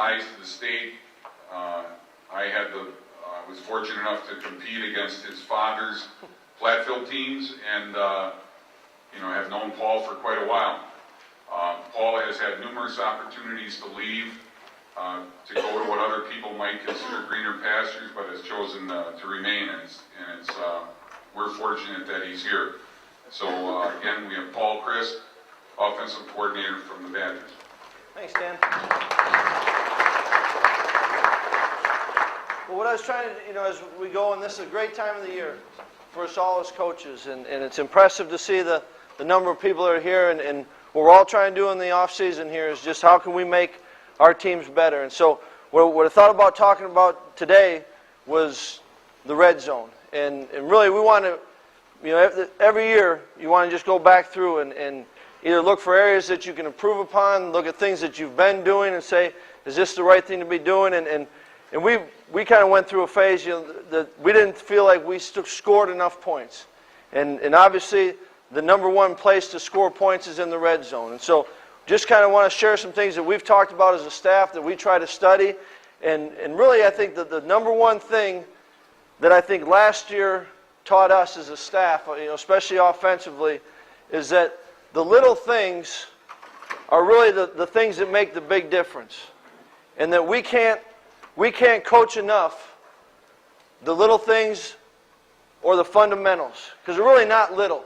ties to the state. I was fortunate enough to compete against his father's Platteville teams, and have known Paul for quite a while. Paul has had numerous opportunities to leave, to go to what other people might consider greener pastures, but has chosen to remain, and we're fortunate that he's here. So again, we have Paul Chryst, offensive coordinator from the Badgers. Thanks, Dan. Well, what I was trying to, as we go, and this is a great time of the year for us all as coaches, and it's impressive to see the number of people that are here, and what we're all trying to do in the off season here is just how can we make our teams better. And so what I thought about talking about today was the red zone, and really we want to, every year you want to just go back through and either look for areas that you can improve upon, look at things that you've been doing and say, is this the right thing to be doing? And we kind of went through a phase, that we didn't feel like we scored enough points. And obviously the number one place to score points is in the red zone. And so just kind of want to share some things that we've talked about as a staff that we try to study. And really I think that the number one thing that I think last year taught us as a staff, especially offensively, is that the little things are really the things that make the big difference. And that we can't coach enough the little things or the fundamentals, because they're really not little,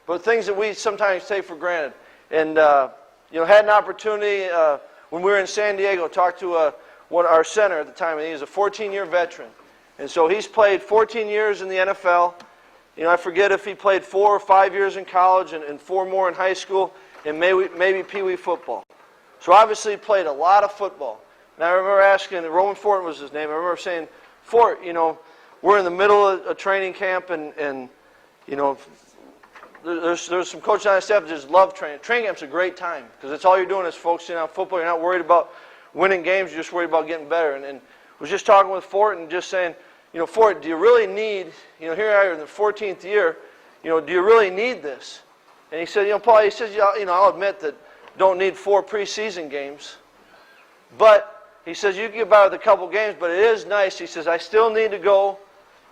but things that we sometimes take for granted. And had an opportunity when we were in San Diego, talk to our center at the time, and he was a 14-year veteran, and so he's played 14 years in the NFL. I forget if he played 4 or 5 years in college and 4 more in high school, and maybe Pee Wee football. So obviously he played a lot of football. And I remember asking, Roman Fort was his name, I remember saying, Fort, we're in the middle of a training camp, and there's some coaches on the staff that just love training. Training camp's a great time, because it's all you're doing is focusing on football. You're not worried about winning games, you're just worried about getting better. And was just talking with Fort and just saying, Fort, do you really need, here I are in the 14th year, do you really need this? And he said, Paul, he says, I'll admit that don't need 4 preseason games, but he says, you can get by with a couple games, but it is nice. He says, I still need to go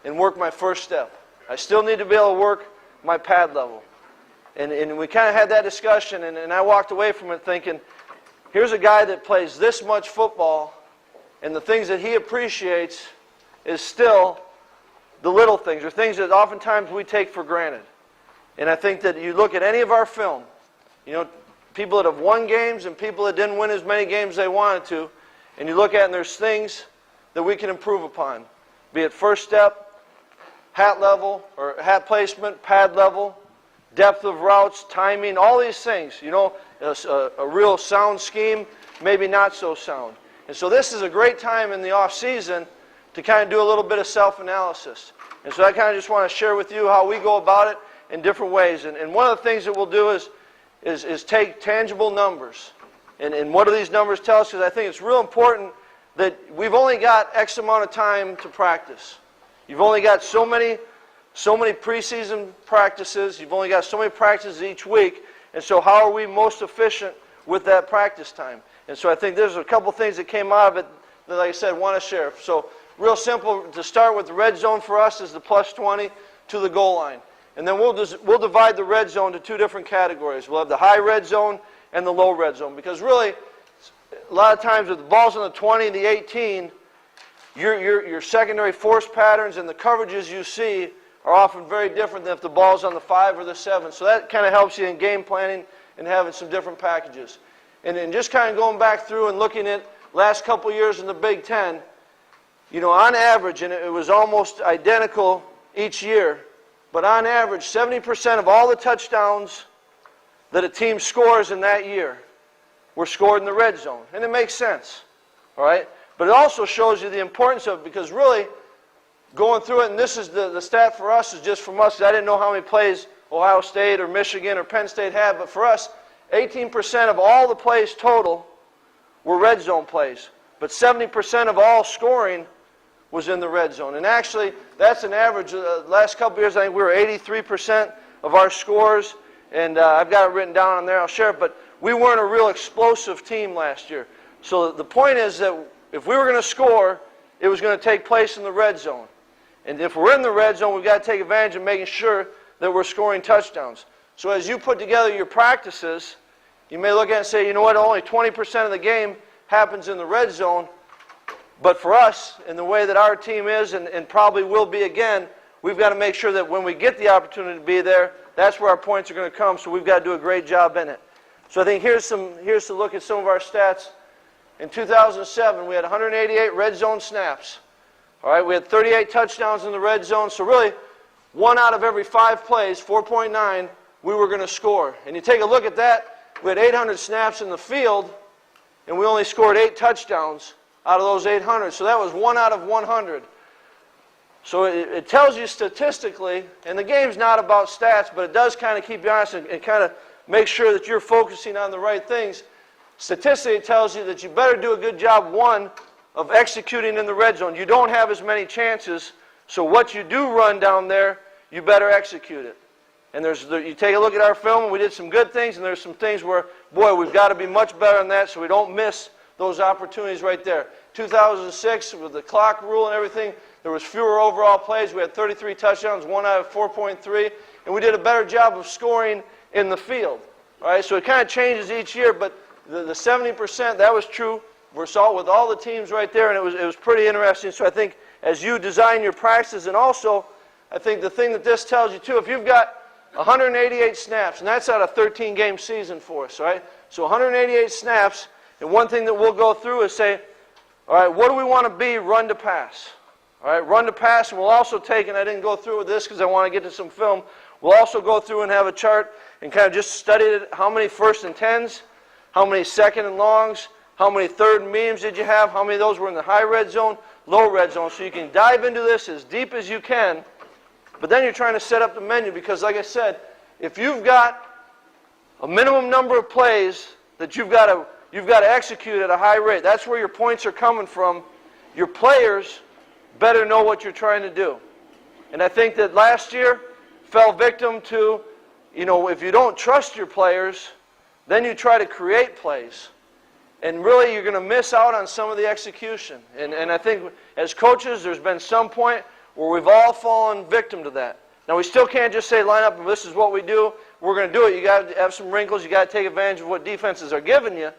and work my first step. I still need to be able to work my pad level. And we kind of had that discussion, and I walked away from it thinking, here's a guy that plays this much football, and the things that he appreciates is still the little things, or things that oftentimes we take for granted. And I think that you look at any of our film, people that have won games and people that didn't win as many games as they wanted to, and you look at it and there's things that we can improve upon, be it first step, hat level, or hat placement, pad level, depth of routes, timing, all these things. A real sound scheme, maybe not so sound. And so this is a great time in the off season to kind of do a little bit of self-analysis. And so I kind of just want to share with you how we go about it in different ways. And one of the things that we'll do is take tangible numbers. And what do these numbers tell us? Because I think it's real important that we've only got X amount of time to practice. You've only got so many preseason practices. You've only got so many practices each week. And so how are we most efficient with that practice time? And so I think there's a couple things that came out of it that, like I said, want to share. So real simple, to start with, the red zone for us is the +20 to the goal line. And then we'll divide the red zone to 2 different categories. We'll have the high red zone and the low red zone. Because really, a lot of times with the balls on the 20, the 18, your secondary force patterns and the coverages you see are often very different than if the ball's on the 5 or the 7. So that kind of helps you in game planning and having some different packages. And then just kind of going back through and looking at last couple years in the Big Ten, on average, and it was almost identical each year, but on average, 70% of all the touchdowns that a team scores in that year were scored in the red zone. And it makes sense, all right? But it also shows you the importance of it, because really, going through it, and this is the stat for us, is just from us, because I didn't know how many plays Ohio State or Michigan or Penn State had, but for us, 18% of all the plays total were red zone plays. But 70% of all scoring was in the red zone. And actually, that's an average. Last couple years, I think we were 83% of our scores. And I've got it written down on there. I'll share it. But we weren't a real explosive team last year. So the point is that if we were going to score, it was going to take place in the red zone. And if we're in the red zone, we've got to take advantage of making sure that we're scoring touchdowns. So as you put together your practices, you may look at it and say, you know what, only 20% of the game happens in the red zone. But for us, in the way that our team is and probably will be again, we've got to make sure that when we get the opportunity to be there, that's where our points are going to come. So we've got to do a great job in it. So I think here's to look at some of our stats. In 2007, we had 188 red zone snaps. All right, we had 38 touchdowns in the red zone. So really, 1 out of every 5 plays, 4.9, we were going to score. And you take a look at that, we had 800 snaps in the field, and we only scored 8 touchdowns out of those 800. So that was 1 out of 100. So it tells you statistically, and the game's not about stats, but it does kind of keep you honest and kind of make sure that you're focusing on the right things. Statistically, it tells you that you better do a good job, one, of executing in the red zone. You don't have as many chances, so what you do run down there, you better execute it. And you take a look at our film, and we did some good things, and there's some things where, boy, we've got to be much better on that so we don't miss those opportunities right there. 2006, with the clock rule and everything, there was fewer overall plays. We had 33 touchdowns, 1 out of 4.3, and we did a better job of scoring in the field. All right, so it kind of changes each year, but the 70%, that was true. We saw it with all the teams right there, and it was pretty interesting. So I think as you design your practices, and also I think the thing that this tells you too, if you've got 188 snaps, and that's out of 13-game season for us, right? So 188 snaps, and one thing that we'll go through is say, all right, what do we want to be run to pass? All right, run to pass, and we'll also take, and I didn't go through with this because I want to get to some film, we'll also go through and have a chart and kind of just study it, how many first and 10s, how many second and longs, how many third and mediums did you have, how many of those were in the high red zone, low red zone, so you can dive into this as deep as you can, but then you're trying to set up the menu because, like I said, if you've got a minimum number of plays that you've got to execute at a high rate, that's where your points are coming from, your players better know what you're trying to do. And I think that last year fell victim to, if you don't trust your players, then you try to create plays. And really you're going to miss out on some of the execution. And I think as coaches there's been some point where we've all fallen victim to that. Now we still can't just say line up and this is what we do, we're going to do it. You got to have some wrinkles, you got to take advantage of what defenses are giving you.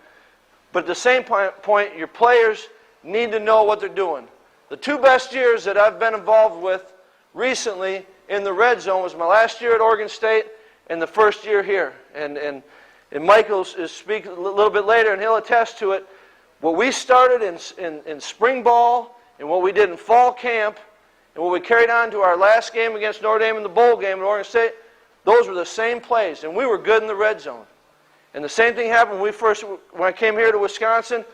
But at the same point, your players need to know what they're doing. The 2 best years that I've been involved with recently in the red zone was my last year at Oregon State and the first year here. And Michael will speak a little bit later, and he'll attest to it. What we started in spring ball and what we did in fall camp and what we carried on to our last game against Notre Dame in the bowl game at Oregon State, those were the same plays, and we were good in the red zone. And the same thing happened when I came here to Wisconsin,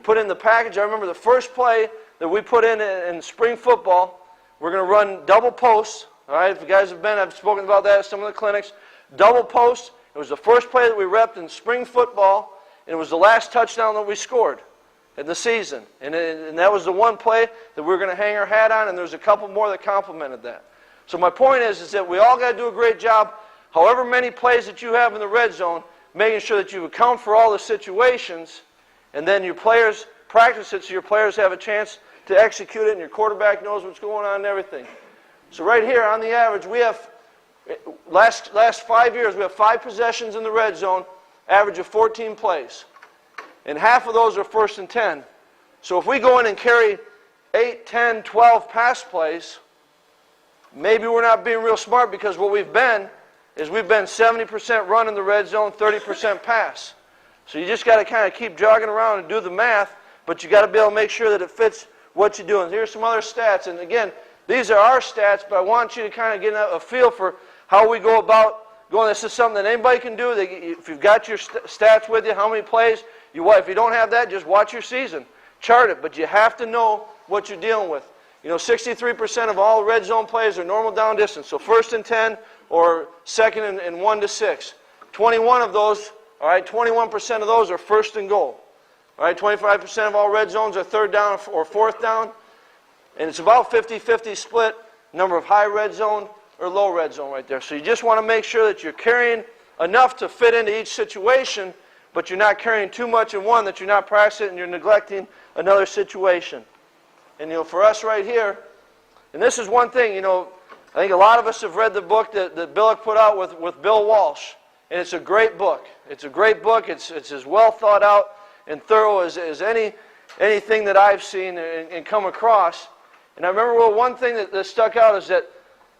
put in the package. I remember the first play that we put in spring football, we're going to run double posts. All right, if you guys have been, I've spoken about that at some of the clinics. Double posts. It was the first play that we repped in spring football, and it was the last touchdown that we scored in the season. And that was the one play that we were going to hang our hat on, and there's a couple more that complemented that. So my point is that we all got to do a great job, however many plays that you have in the red zone, making sure that you account for all the situations, and then your players practice it so your players have a chance to execute it, and your quarterback knows what's going on and everything. So right here, on the average, we have, last 5 years, we have 5 possessions in the red zone, average of 14 plays. And half of those are first and 10. So if we go in and carry 8, 10, 12 pass plays, maybe we're not being real smart because what we've been is we've been 70% run in the red zone, 30% pass. So you just got to kind of keep jogging around and do the math, but you got to be able to make sure that it fits what you're doing. Here's some other stats, and again, these are our stats, but I want you to kind of get a feel for how we go about going. This is something that anybody can do. If you've got your stats with you, how many plays, if you don't have that, just watch your season. Chart it, but you have to know what you're dealing with. 63% of all red zone plays are normal down distance, so first and 10 or second and 1 to 6. 21 of those, all right, 21% of those are first and goal. All right, 25% of all red zones are third down or fourth down. And it's about 50-50 split, number of high red zone or low red zone right there. So you just want to make sure that you're carrying enough to fit into each situation, but you're not carrying too much in one that you're not practicing and you're neglecting another situation. And, for us right here, and this is one thing, I think a lot of us have read the book that Billick put out with Bill Walsh, and it's a great book. It's a great book. It's as well thought out and thorough as anything that I've seen and come across. And I remember one thing that stuck out is that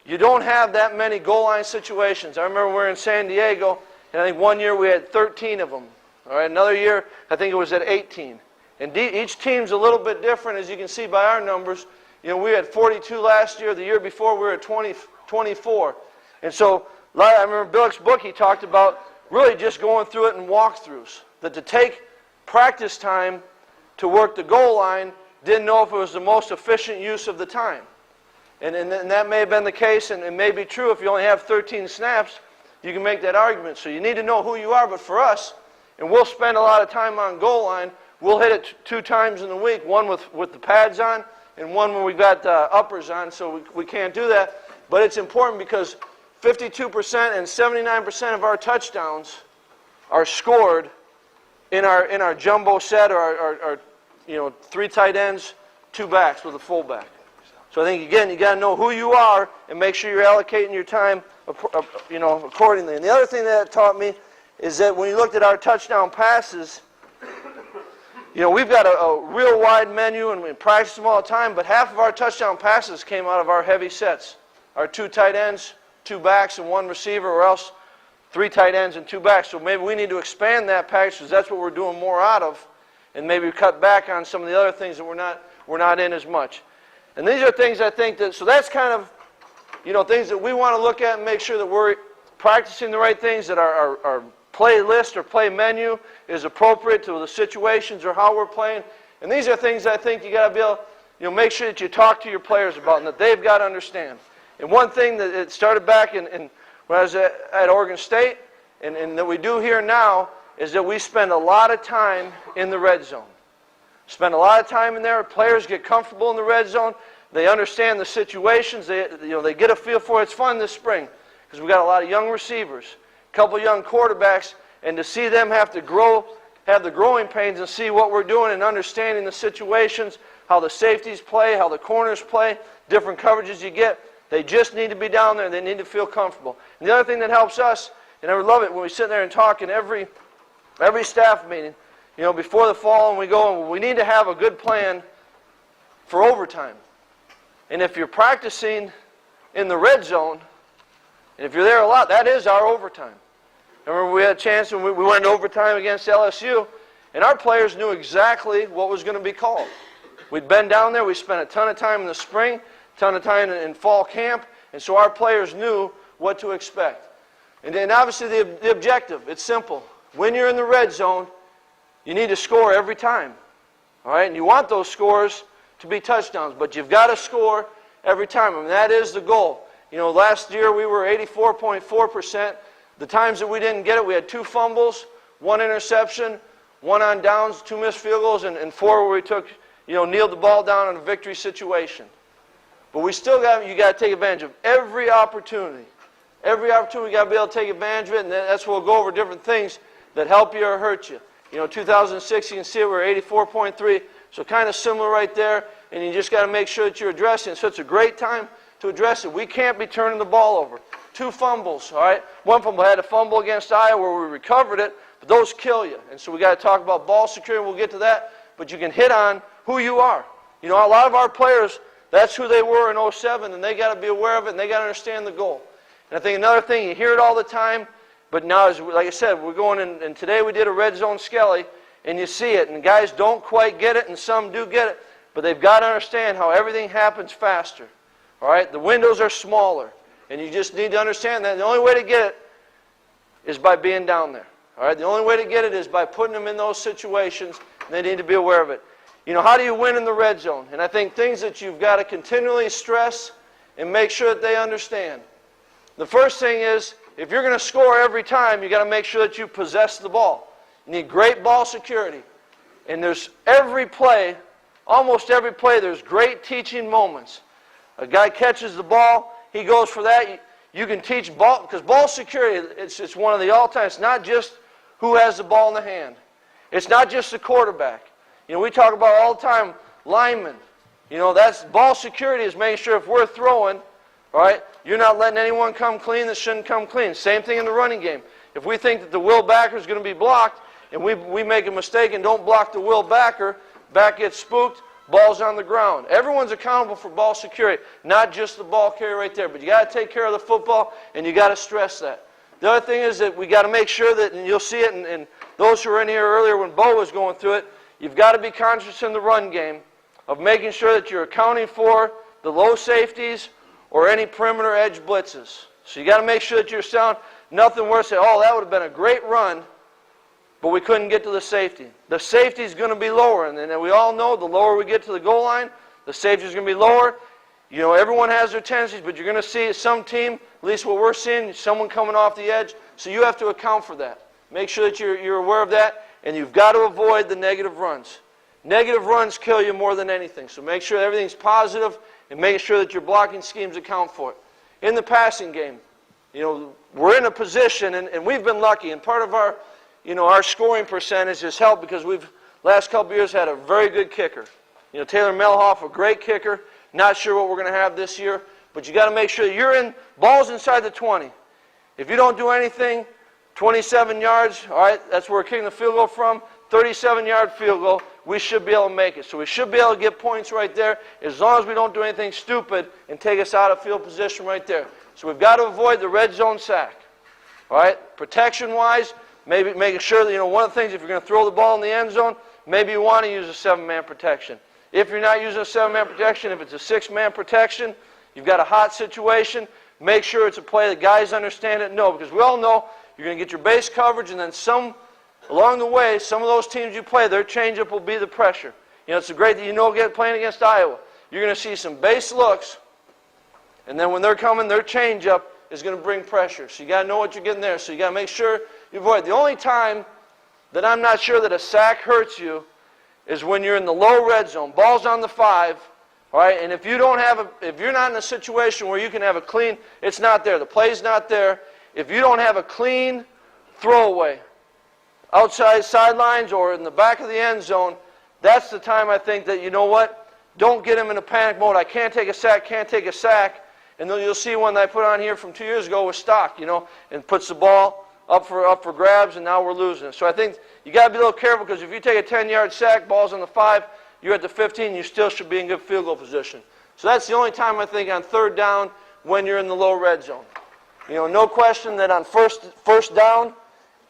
you don't have that many goal line situations. I remember we were in San Diego, and I think one year we had 13 of them. All right, another year I think it was at 18. And each team's a little bit different, as you can see by our numbers. We had 42 last year. The year before we were at 24. And so I remember Billick's book, he talked about really just going through it in walkthroughs. That to take practice time to work the goal line, didn't know if it was the most efficient use of the time. And that may have been the case, and it may be true. If you only have 13 snaps, you can make that argument. So you need to know who you are. But for us, and we'll spend a lot of time on goal line, we'll hit it 2 times in the week, one with the pads on and one when we got uppers on, so we can't do that. But it's important because 52% and 79% of our touchdowns are scored in our jumbo set, or our 3 tight ends, 2 backs with a fullback. So I think, again, you got to know who you are and make sure you're allocating your time accordingly. And the other thing that it taught me is that when you looked at our touchdown passes, we've got a real wide menu and we practice them all the time, but half of our touchdown passes came out of our heavy sets. Our 2 tight ends, 2 backs, and 1 receiver, or else 3 tight ends and 2 backs. So maybe we need to expand that package because that's what we're doing more out of, and maybe cut back on some of the other things that we're not in as much. And these are things I think so that's kind of, things that we want to look at and make sure that we're practicing the right things, that our play list or play menu is appropriate to the situations or how we're playing. And these are things I think you got to be able, make sure that you talk to your players about and that they've got to understand. And one thing that it started back when I was at Oregon State, and that we do here now, is that we spend a lot of time in the red zone. Spend a lot of time in there. Players get comfortable in the red zone. They understand the situations. They get a feel for it. It's fun this spring because we've got a lot of young receivers, a couple young quarterbacks, and to see them have the growing pains and see what we're doing and understanding the situations, how the safeties play, how the corners play, different coverages you get. They just need to be down there. They need to feel comfortable. And the other thing that helps us, and I would love it when we sit there and talk in every staff meeting, before the fall, and we go, and we need to have a good plan for overtime. And if you're practicing in the red zone, and if you're there a lot, that is our overtime. I remember we had a chance when we went into overtime against LSU, and our players knew exactly what was going to be called. We'd been down there. We spent a ton of time in the spring, a ton of time in fall camp, and so our players knew what to expect. And then obviously the objective, it's simple. When you're in the red zone, you need to score every time. All right? And you want those scores to be touchdowns, but you've got to score every time. I mean, that is the goal. Last year we were 84.4%. The times that we didn't get it, we had 2 fumbles, 1 interception, 1 on downs, 2 missed field goals, and 4 where we took, kneeled the ball down in a victory situation. But you got to take advantage of every opportunity. Every opportunity, you got to be able to take advantage of it, and that's where we'll go over different things that help you or hurt you. 2006, you can see it, we're 84.3, so kind of similar right there, and you just got to make sure that you're addressing it. So it's a great time to address it. We can't be turning the ball over. 2 fumbles, all right? 1 fumble, had a fumble against Iowa where we recovered it, but those kill you. And so we got to talk about ball security, we'll get to that, but you can hit on who you are. A lot of our players, that's who they were in 07, and they got to be aware of it, and they got to understand the goal. And I think another thing, you hear it all the time, but now, like I said, we're going in, and today we did a red zone skelly, and you see it, and guys don't quite get it, and some do get it, but they've got to understand how everything happens faster. All right? The windows are smaller, and you just need to understand that the only way to get it is by being down there. All right? The only way to get it is by putting them in those situations, and they need to be aware of it. How do you win in the red zone? And I think things that you've got to continually stress and make sure that they understand. The first thing is, if you're going to score every time, you've got to make sure that you possess the ball. You need great ball security. And there's almost every play, there's great teaching moments. A guy catches the ball, he goes for that. You can teach ball, because ball security, it's one of the all-time. It's not just who has the ball in the hand. It's not just the quarterback. You know, we talk about all the time, linemen. You know, that's ball security is making sure if we're throwing, all right, you're not letting anyone come clean that shouldn't come clean. Same thing in the running game. If we think that the will backer is going to be blocked, and we make a mistake and don't block the will backer, back gets spooked, ball's on the ground. Everyone's accountable for ball security, not just the ball carrier right there. But you got to take care of the football, and you got to stress that. The other thing is that we got to make sure that, and you'll see it in those who were in here earlier when Bo was going through it, you've got to be conscious in the run game of making sure that you're accounting for the low safeties or any perimeter edge blitzes. So you got to make sure that you're sound. Nothing worse than, oh, that would have been a great run, but we couldn't get to the safety. The safety is going to be lower, and then we all know the lower we get to the goal line, the safety is going to be lower. You know, everyone has their tendencies, but you're going to see some team, at least what we're seeing, someone coming off the edge. So you have to account for that. Make sure that you're aware of that, and you've got to avoid the negative runs. Negative runs kill you more than anything. So make sure everything's positive and making sure that your blocking schemes account for it. In the passing game, you know, we're in a position, and we've been lucky, and part of our, you know, our scoring percentage has helped because we've, last couple of years, had a very good kicker. You know, Taylor Melhoff, a great kicker. Not sure what we're going to have this year, but you got to make sure you're in, balls inside the 20. If you don't do anything, 27 yards, all right, that's where we're kicking the field goal from, 37-yard field goal, we should be able to make it. So we should be able to get points right there as long as we don't do anything stupid and take us out of field position right there. So we've got to avoid the red zone sack. All right, protection-wise, maybe making sure that, you know, one of the things, if you're going to throw the ball in the end zone, maybe you want to use a 7-man protection. If you're not using a 7-man protection, if it's a 6-man protection, you've got a hot situation, make sure it's a play that guys understand it and know. Because we all know you're going to get your base coverage, and then along the way, some of those teams you play, their changeup will be the pressure. You know, it's great that you know playing against Iowa. You're going to see some base looks, and then when they're coming, their changeup is going to bring pressure. So you got to know what you're getting there. So you got to make sure you avoid. The only time that I'm not sure that a sack hurts you is when you're in the low red zone. Ball's on the 5, all right? And if you're not in a situation where you can have a clean, it's not there. The play's not there. If you don't have a clean throwaway outside sidelines or in the back of the end zone, that's the time I think that, you know what, don't get him in a panic mode. I can't take a sack, can't take a sack. And then you'll see one that I put on here from 2 years ago with Stock, you know, and puts the ball up for grabs, and now we're losing it. So I think you got to be a little careful, because if you take a 10-yard sack, ball's on the 5, you're at the 15, you still should be in good field goal position. So that's the only time I think on third down when you're in the low red zone. You know, no question that on first down,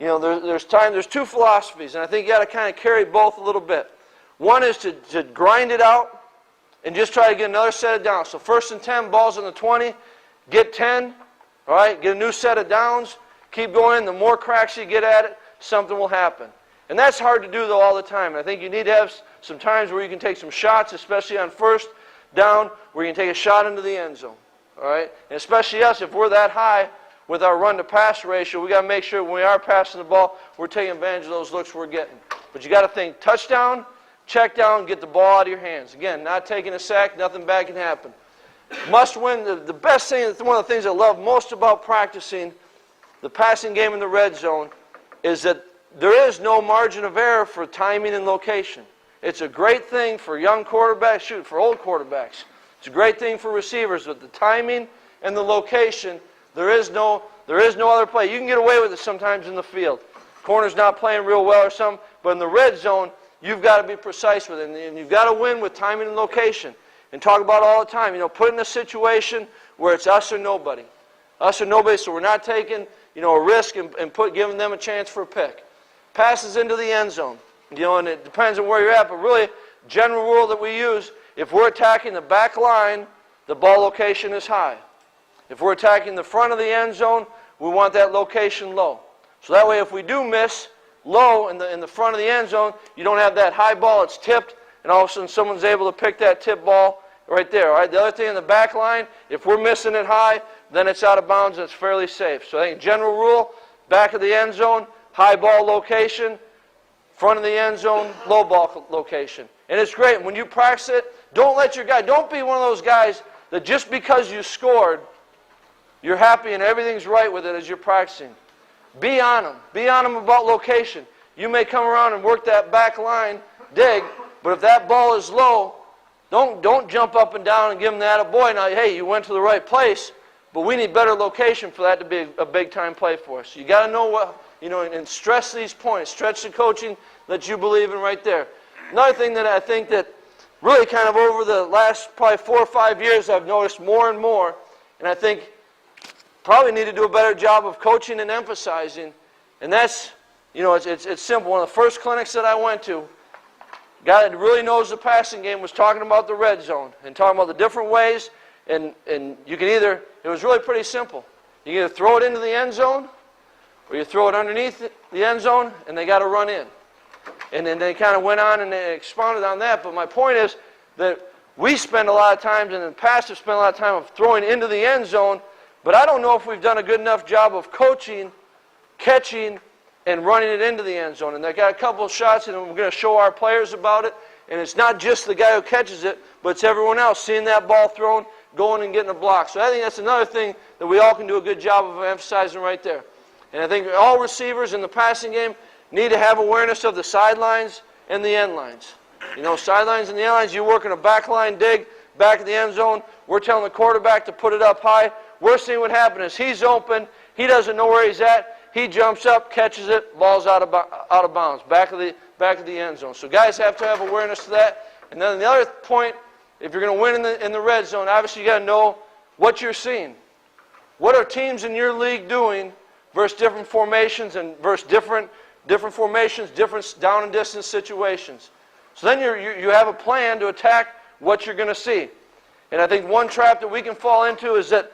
you know, there's two philosophies, and I think you got to kind of carry both a little bit. One is to grind it out and just try to get another set of downs. So 1st and 10, ball's on the 20, get 10, all right, get a new set of downs. Keep going. The more cracks you get at it, something will happen. And that's hard to do, though, all the time. I think you need to have some times where you can take some shots, especially on first down, where you can take a shot into the end zone. All right? And especially us, if we're that high with our run-to-pass ratio, we got to make sure when we are passing the ball, we're taking advantage of those looks we're getting. But you got to think touchdown, check down, get the ball out of your hands. Again, not taking a sack, nothing bad can happen. Must win. The best thing, one of the things I love most about practicing the passing game in the red zone is that there is no margin of error for timing and location. It's a great thing for young quarterbacks, for old quarterbacks. It's a great thing for receivers, but the timing and the location, there is no other play. You can get away with it sometimes in the field. Corner's not playing real well or something, but in the red zone, you've got to be precise with it, and you've got to win with timing and location. And talk about it all the time. You know, put in a situation where it's us or nobody. Us or nobody, so we're not taking, you know, a risk and giving them a chance for a pick. Passes into the end zone. You know, and it depends on where you're at, but really, general rule that we use, if we're attacking the back line, the ball location is high. If we're attacking the front of the end zone, we want that location low. So that way, if we do miss low in the front of the end zone, you don't have that high ball, it's tipped, and all of a sudden someone's able to pick that tip ball right there. All right. The other thing in the back line, if we're missing it high, then it's out of bounds and it's fairly safe. So I think general rule, back of the end zone, high ball location, front of the end zone, low ball location. And it's great. When you practice it, don't let your guy, don't be one of those guys that just because you scored, you're happy and everything's right with it as you're practicing. Be on them. Be on them about location. You may come around and work that back line dig, but if that ball is low, don't jump up and down and give them that attaboy. Now, hey, you went to the right place, but we need better location for that to be a big-time play for us. You got to know what, and stress these points. Stretch the coaching that you believe in right there. Another thing that I think that really kind of over the last probably 4 or 5 years I've noticed more and more, and I think probably need to do a better job of coaching and emphasizing, and that's, it's simple. One of the first clinics that I went to, guy that really knows the passing game was talking about the red zone and talking about the different ways, and you can either, it was really pretty simple. You can either throw it into the end zone or you throw it underneath the end zone and they got to run in. And then they kind of went on and they expounded on that, but my point is that we spend a lot of times, and in the past have spent a lot of time of throwing into the end zone, but I don't know if we've done a good enough job of coaching, catching, and running it into the end zone. And they got a couple of shots, and we're going to show our players about it. And it's not just the guy who catches it, but it's everyone else seeing that ball thrown, going and getting a block. So I think that's another thing that we all can do a good job of emphasizing right there. And I think all receivers in the passing game need to have awareness of the sidelines and the end lines. Sidelines and the end lines, you're working a back line dig, back of the end zone. We're telling the quarterback to put it up high. We're seeing what happens is he's open. He doesn't know where he's at. He jumps up, catches it, ball's out of bounds, back of the end zone. So guys have to have awareness of that. And then the other point, if you're going to win in the red zone, obviously you got to know what you're seeing. What are teams in your league doing versus different formations and versus different formations, different down and distance situations. So then you have a plan to attack what you're going to see. And I think one trap that we can fall into is that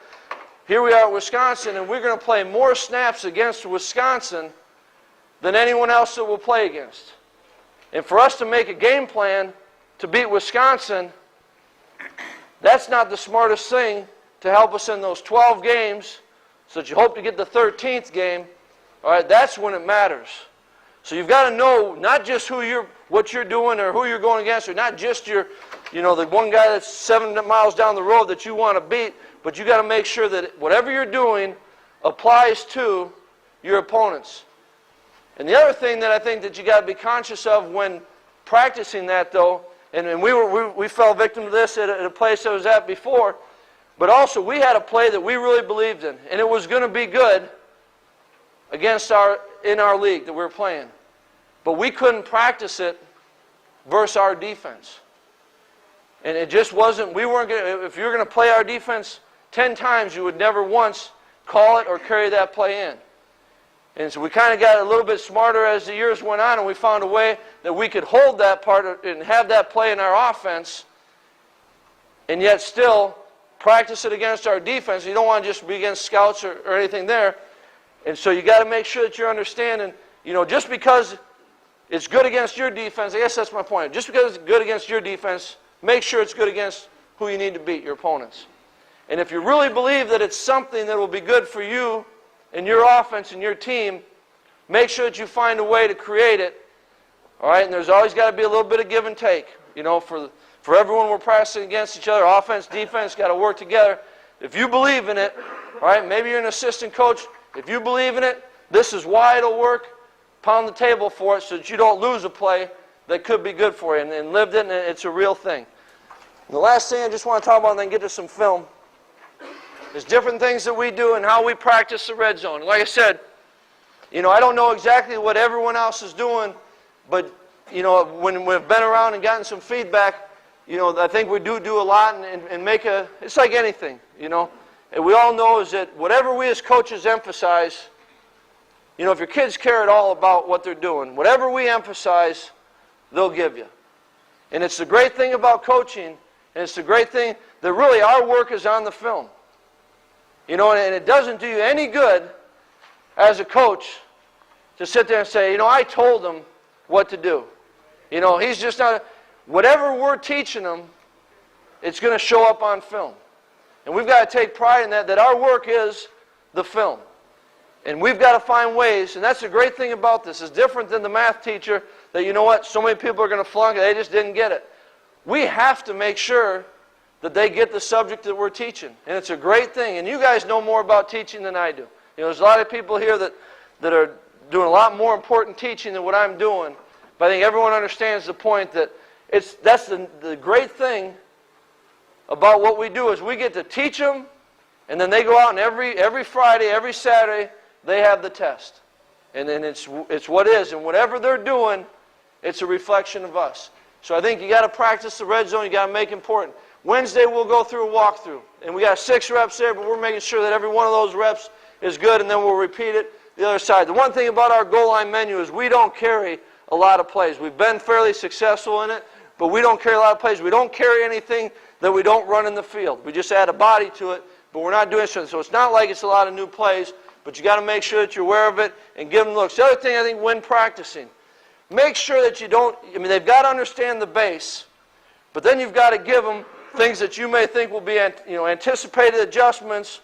here we are at Wisconsin, and we're going to play more snaps against Wisconsin than anyone else that we'll play against. And for us to make a game plan to beat Wisconsin, that's not the smartest thing to help us in those 12 games so that you hope to get the 13th game. All right, that's when it matters. So you've got to know not just what you're doing or who you're going against, or not just the one guy that's 7 miles down the road that you want to beat, but you got to make sure that whatever you're doing applies to your opponents. And the other thing that I think that you got to be conscious of when practicing that, though, and we fell victim to this at a place I was at before, but also we had a play that we really believed in, and it was going to be good in our league that we were playing. But we couldn't practice it versus our defense. And it just wasn't, if you were going to play our defense 10 times, you would never once call it or carry that play in. And so we kind of got a little bit smarter as the years went on, and we found a way that we could hold that part and have that play in our offense, and yet still practice it against our defense. You don't want to just be against scouts or anything there. And so you got to make sure that you're understanding, just because it's good against your defense, I guess that's my point. Just because it's good against your defense, make sure it's good against who you need to beat, your opponents. And if you really believe that it's something that will be good for you and your offense and your team, make sure that you find a way to create it. All right, and there's always got to be a little bit of give and take. For everyone we're practicing against each other, offense, defense, got to work together. If you believe in it, all right, maybe you're an assistant coach. If you believe in it, this is why it'll work. Pound the table for it so that you don't lose a play that could be good for you. And lived it, and it's a real thing. And the last thing I just want to talk about and then get to some film is different things that we do and how we practice the red zone. Like I said, I don't know exactly what everyone else is doing, but, when we've been around and gotten some feedback, I think we do a lot and make it's like anything, And we all know is that whatever we as coaches emphasize, if your kids care at all about what they're doing, whatever we emphasize, they'll give you. And it's the great thing about coaching, and it's the great thing that really our work is on the film. And it doesn't do you any good as a coach to sit there and say, I told him what to do. He's just not, whatever we're teaching him, it's going to show up on film. And we've got to take pride in that our work is the film. And we've got to find ways, and that's the great thing about this. It's different than the math teacher that, so many people are going to flunk it, they just didn't get it. We have to make sure that they get the subject that we're teaching. And it's a great thing. And you guys know more about teaching than I do. There's a lot of people here that that are doing a lot more important teaching than what I'm doing. But I think everyone understands the point that that's the great thing about what we do is we get to teach them, and then they go out and every Friday, every Saturday, they have the test. And then it's what is. And whatever they're doing, it's a reflection of us. So I think you got to practice the red zone. You got to make it important. Wednesday we'll go through a walkthrough. And we got 6 reps there, but we're making sure that every one of those reps is good, and then we'll repeat it the other side. The one thing about our goal line menu is we don't carry a lot of plays. We've been fairly successful in it, but we don't carry a lot of plays. We don't carry anything that we don't run in the field. We just add a body to it, but we're not doing so. So it's not like it's a lot of new plays, but you got to make sure that you're aware of it and give them looks. The other thing I think when practicing, make sure that you don't, they've got to understand the base, but then you've got to give them things that you may think will be anticipated adjustments,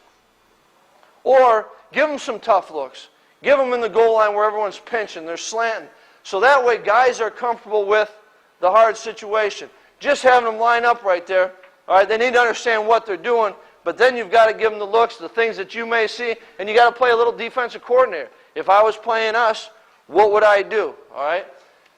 or give them some tough looks. Give them in the goal line where everyone's pinching, they're slanting. So that way guys are comfortable with the hard situation. Just having them line up right there, all right, they need to understand what they're doing, but then you've got to give them the looks, the things that you may see, and you got to play a little defensive coordinator. If I was playing us, what would I do, all right?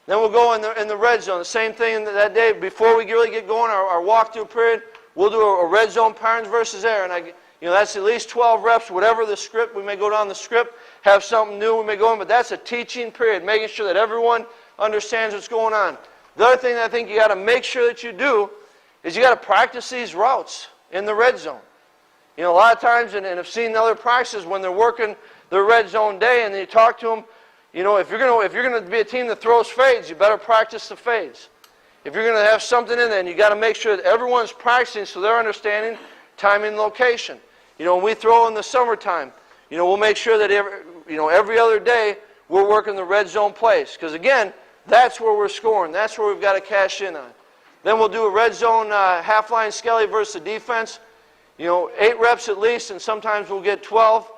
Then we'll go in the red zone. The same thing that day. Before we really get going, our walkthrough period, we'll do a red zone patterns versus air. And that's at least 12 reps, whatever the script. We may go down the script, have something new, we may go in, but that's a teaching period, making sure that everyone understands what's going on. The other thing that I think you got to make sure that you do is you got to practice these routes in the red zone. A lot of times, and I've seen other practices when they're working their red zone day, and you talk to them. If you're going to be a team that throws fades, you better practice the fades. If you're going to have something in there, and you got to make sure that everyone's practicing so they're understanding timing and location. When we throw in the summertime, we'll make sure that every other day we're working the red zone plays. Because again, that's where we're scoring. That's where we've got to cash in on. Then we'll do a red zone half line skelly versus the defense. 8 reps at least, and sometimes we'll get 12.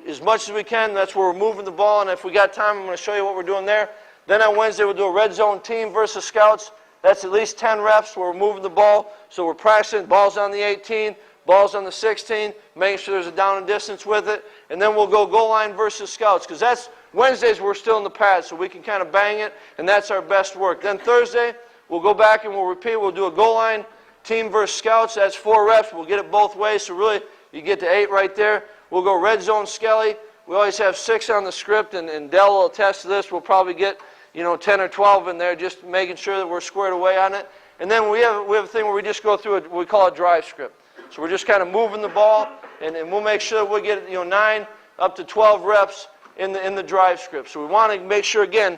As much as we can, that's where we're moving the ball, and if we got time, I'm going to show you what we're doing there. Then on Wednesday, we'll do a red zone team versus scouts. That's at least 10 reps where we're moving the ball. So we're practicing balls on the 18, balls on the 16, making sure there's a down and distance with it. And then we'll go goal line versus scouts, because that's Wednesdays we're still in the pad, so we can kind of bang it, and that's our best work. Then Thursday, we'll go back and we'll repeat. We'll do a goal line team versus scouts. That's 4 reps. We'll get it both ways, so really you get to 8 right there. We'll go red zone skelly. We always have 6 on the script, and Dell will attest to this. We'll probably get 10 or 12 in there, just making sure that we're squared away on it. And then we have a thing where we just go through we call it drive script. So we're just kind of moving the ball, and we'll make sure that we get 9 up to 12 reps in the drive script. So we want to make sure, again,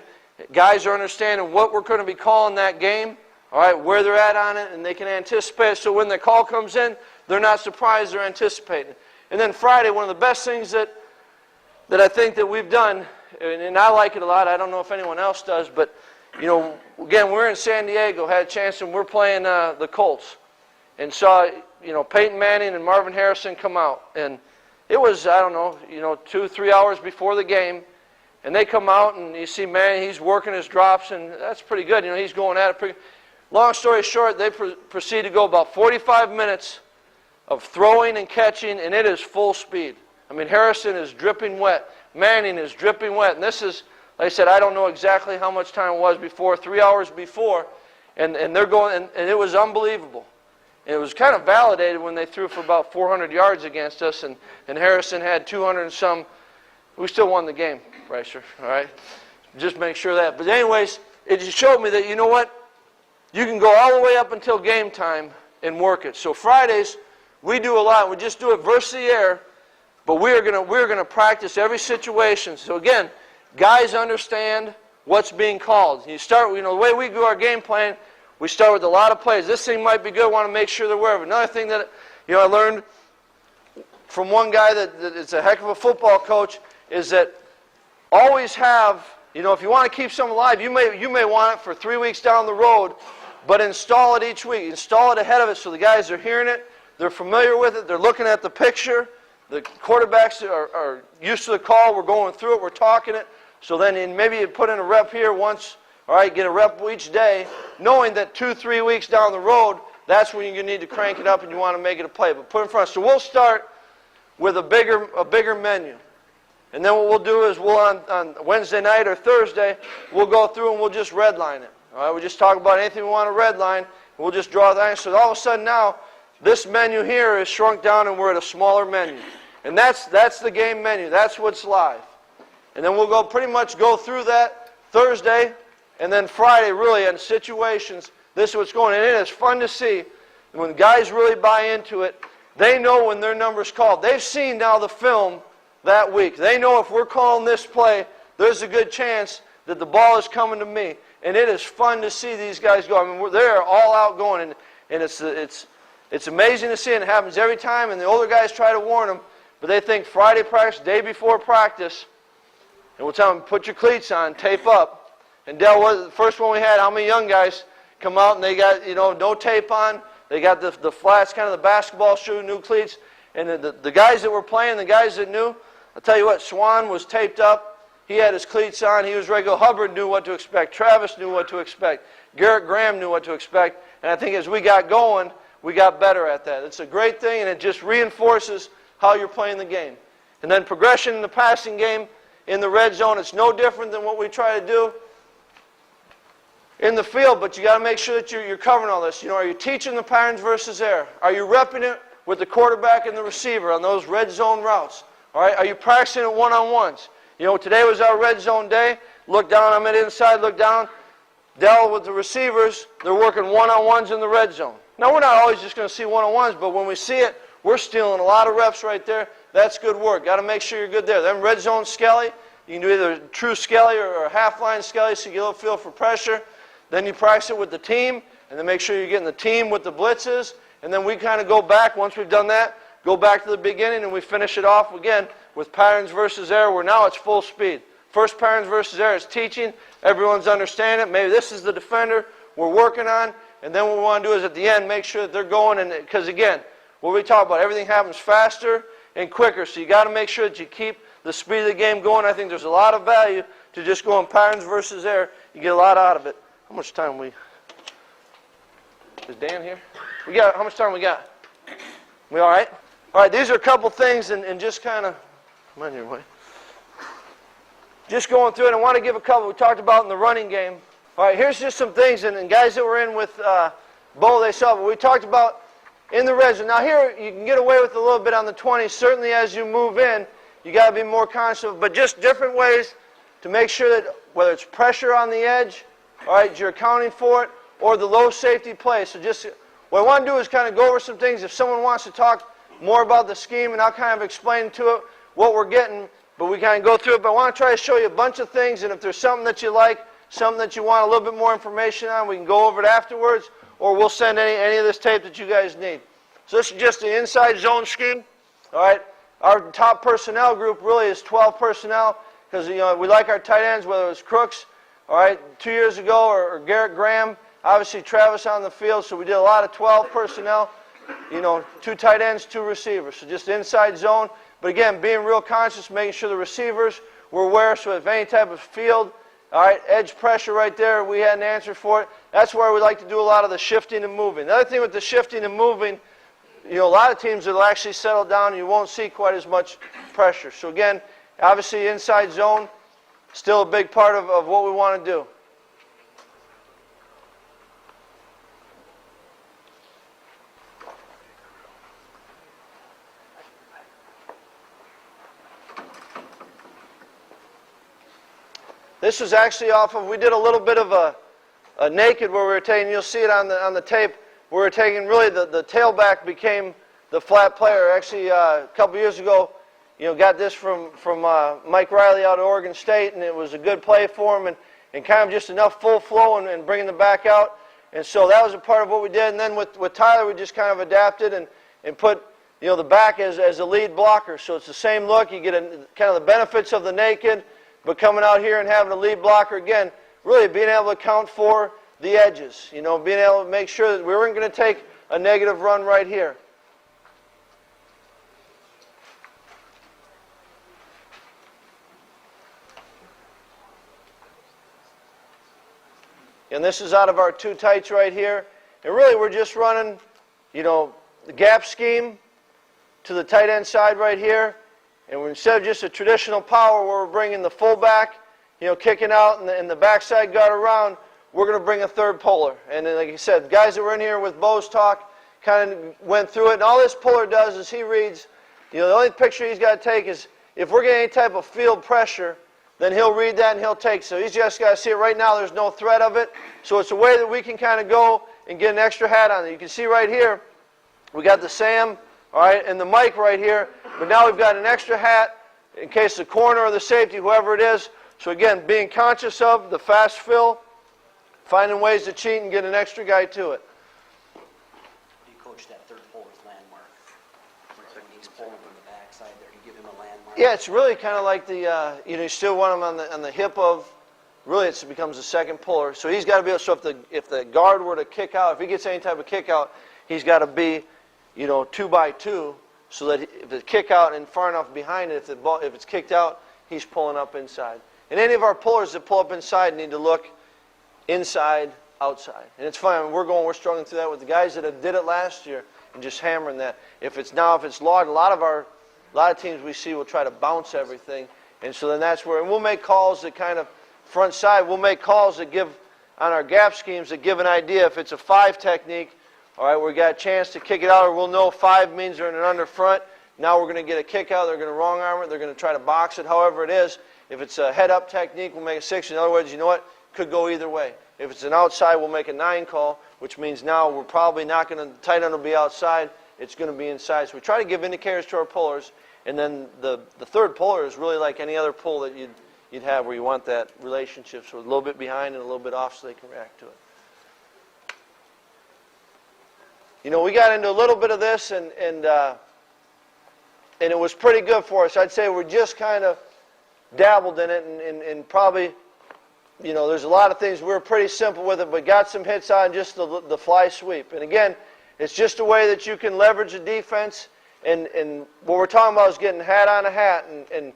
guys are understanding what we're going to be calling that game, all right, where they're at on it, and they can anticipate it. So when the call comes in, they're not surprised, they're anticipating it. And then Friday, one of the best things that I think that we've done, and I like it a lot, I don't know if anyone else does, but, again, we're in San Diego, had a chance, and we're playing the Colts, and saw, Peyton Manning and Marvin Harrison come out. And it was, 2-3 hours before the game, and they come out, and you see Manning, he's working his drops, and that's pretty good. He's going at it pretty. Long story short, they proceed to go about 45 minutes of throwing and catching, and it is full speed. Harrison is dripping wet. Manning is dripping wet. And this is, like I said, I don't know exactly how much time it was before, 3 hours before, and they're going, and it was unbelievable. And it was kind of validated when they threw for about 400 yards against us, and Harrison had 200 and some. We still won the game, Brycer, all right? Just make sure of that. But anyways, it just showed me that, you know what? You can go all the way up until game time and work it. So Fridays, we do a lot. We just do it versus the air, but we're gonna practice every situation. So again, guys understand what's being called. You start, the way we do our game plan, we start with a lot of plays. This thing might be good. I want to make sure they're aware of it. Another thing that I learned from one guy that is a heck of a football coach is that always have, if you want to keep something alive, you may want it for 3 weeks down the road, but install it each week. Install it ahead of it so the guys are hearing it. They're familiar with it. They're looking at the picture. The quarterbacks are used to the call. We're going through it. We're talking it. So then maybe you put in a rep here once. All right, get a rep each day, knowing that 2-3 weeks down the road, that's when you're going to need to crank it up and you want to make it a play. But put in front. So we'll start with a bigger menu. And then what we'll do is we'll on Wednesday night or Thursday, we'll go through and we'll just redline it. All right, we'll just talk about anything we want to redline. We'll just draw the line. So all of a sudden now, this menu here is shrunk down and we're at a smaller menu. And that's the game menu. That's what's live. And then we'll pretty much go through that Thursday and then Friday really on situations. This is what's going on. And it is fun to see when guys really buy into it. They know when their number's called. They've seen now the film that week. They know if we're calling this play, there's a good chance that the ball is coming to me. And it is fun to see these guys go. I mean, they're all out going, and it's amazing to see, and it happens every time, and the older guys try to warn them, but they think Friday practice, day before practice, and we'll tell them, put your cleats on, tape up. And Dell was the first one we had, how many young guys come out and they got, no tape on. They got the flats, kind of the basketball shoe, new cleats. And the guys that were playing, the guys that knew, I'll tell you what, Swan was taped up. He had his cleats on. He was regular. Hubbard knew what to expect. Travis knew what to expect. Garrett Graham knew what to expect. And I think as we got going, we got better at that. It's a great thing, and it just reinforces how you're playing the game. And then progression in the passing game in the red zone, it's no different than what we try to do in the field, but you got to make sure that you're covering all this. Are you teaching the patterns versus air? Are you repping it with the quarterback and the receiver on those red zone routes? All right, are you practicing it one-on-ones? Today was our red zone day. Look down, I'm at inside, look down. Dell with the receivers, they're working one-on-ones in the red zone. Now, we're not always just going to see one-on-ones, but when we see it, we're stealing a lot of reps right there. That's good work. Got to make sure you're good there. Then red zone Skelly, you can do either true Skelly or a half-line Skelly so you get a little feel for pressure. Then you practice it with the team, and then make sure you're getting the team with the blitzes. And then we kind of go back, once we've done that, go back to the beginning, and we finish it off again with patterns versus air, where now it's full speed. First patterns versus air is teaching. Everyone's understanding it. Maybe this is the defender we're working on. And then what we want to do is at the end make sure that they're going. Because again, what we talk about, everything happens faster and quicker. So you got to make sure that you keep the speed of the game going. I think there's a lot of value to just going patterns versus air. You get a lot out of it. How much time is Dan here? How much time we got? We all right? All right, these are a couple things and just kind of, come on your way. Just going through it, I want to give a couple we talked about in the running game. All right, here's just some things, and guys that were in with Bo, they saw, but we talked about in the red zone. Now here, you can get away with a little bit on the 20. Certainly as you move in, you got to be more conscious of, but just different ways to make sure that whether it's pressure on the edge, all right, you're accounting for it, or the low safety play. So just, what I want to do is kind of go over some things. If someone wants to talk more about the scheme, and I'll kind of explain to it what we're getting, but we kind of go through it. But I want to try to show you a bunch of things, and if there's something that you like, something that you want a little bit more information on, we can go over it afterwards, or we'll send any of this tape that you guys need. So this is just the inside zone scheme. All right, our top personnel group really is 12 personnel, because we like our tight ends, whether it was Crooks, all right, 2 years ago, or Garrett Graham, obviously Travis on the field, so we did a lot of 12 personnel, 2 tight ends, 2 receivers, so just inside zone. But again, being real conscious, making sure the receivers were aware, so if any type of field, all right, edge pressure right there, we had an answer for it. That's where we like to do a lot of the shifting and moving. The other thing with the shifting and moving, a lot of teams will actually settle down and you won't see quite as much pressure. So again, obviously inside zone, still a big part of what we want to do. This was actually off of, we did a little bit of a naked where we were taking, you'll see it on the tape, where we were taking really the tailback became the flat player. Actually, a couple years ago, got this from Mike Riley out of Oregon State, and it was a good play for him, and kind of just enough full flow and bringing the back out. And so that was a part of what we did. And then with Tyler, we just kind of adapted and put the back as a lead blocker. So it's the same look. You get kind of the benefits of the naked, but coming out here and having a lead blocker, again, really being able to account for the edges, being able to make sure that we weren't going to take a negative run right here. And this is out of our 2 tights right here. And really we're just running, the gap scheme to the tight end side right here. And instead of just a traditional power where we're bringing the fullback, kicking out and the backside guard around, we're going to bring a third puller. And then, like I said, guys that were in here with Bo's talk kind of went through it. And all this puller does is he reads, the only picture he's got to take is if we're getting any type of field pressure, then he'll read that and he'll take. So he's just got to see it right now. There's no threat of it. So it's a way that we can kind of go and get an extra hat on it. You can see right here, we got the Sam, all right, and the mic right here. But now we've got an extra hat in case the corner or the safety, whoever it is. So again, being conscious of the fast fill, finding ways to cheat and get an extra guy to it. You coach that third puller's landmark. When he's pulling from the backside there, you give him a landmark. Yeah, it's really kind of like the, you still want him on the hip of, really it becomes the second puller. So he's got to be able, so if the guard were to kick out, if he gets any type of kick out, he's got to be, 2 by 2, so that if it's kick out and far enough behind it, if it's kicked out, he's pulling up inside. And any of our pullers that pull up inside need to look inside, outside. And it's fine. We're struggling through that with the guys that did it last year and just hammering that. If it's logged, a lot of teams we see will try to bounce everything. And so then that's where, and we'll make calls that kind of front side, we'll make calls that give, on our gap schemes, that give an idea. If it's a 5 technique, all right, we got a chance to kick it out, or we'll know 5 means they're in an under front. Now we're going to get a kick out, they're going to wrong arm it, they're going to try to box it, however it is. If it's a head up technique, we'll make a 6. In other words, you know what? Could go either way. If it's an outside, we'll make a 9 call, which means now we're probably not going to, tight end will be outside, it's going to be inside. So we try to give indicators to our pullers, and then the third puller is really like any other pull that you'd have where you want that relationship, so a little bit behind and a little bit off so they can react to it. We got into a little bit of this, and it was pretty good for us. I'd say we're just kind of dabbled in it, and probably, there's a lot of things. We were pretty simple with it, but got some hits on just the fly sweep. And again, it's just a way that you can leverage the defense, and what we're talking about is getting hat on a hat and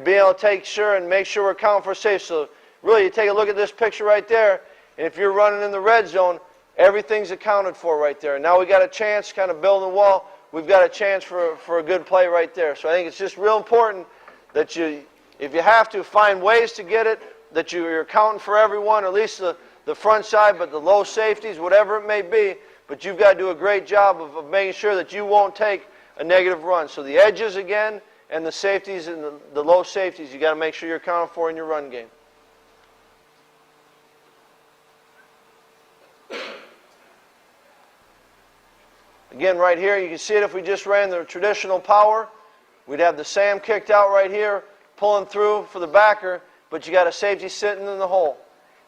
being able to make sure we're counting for safe. So really, you take a look at this picture right there, and if you're running in the red zone, everything's accounted for right there. Now we got a chance, kind of building the wall, we've got a chance for a good play right there. So I think it's just real important that if you have to, find ways to get it, that you're accounting for everyone, or at least the front side, but the low safeties, whatever it may be, but you've got to do a great job of making sure that you won't take a negative run. So the edges again, and the safeties and the low safeties, you got to make sure you're accounting for in your run game. Again, right here, you can see it if we just ran the traditional power. We'd have the Sam kicked out right here, pulling through for the backer, but you got a safety sitting in the hole.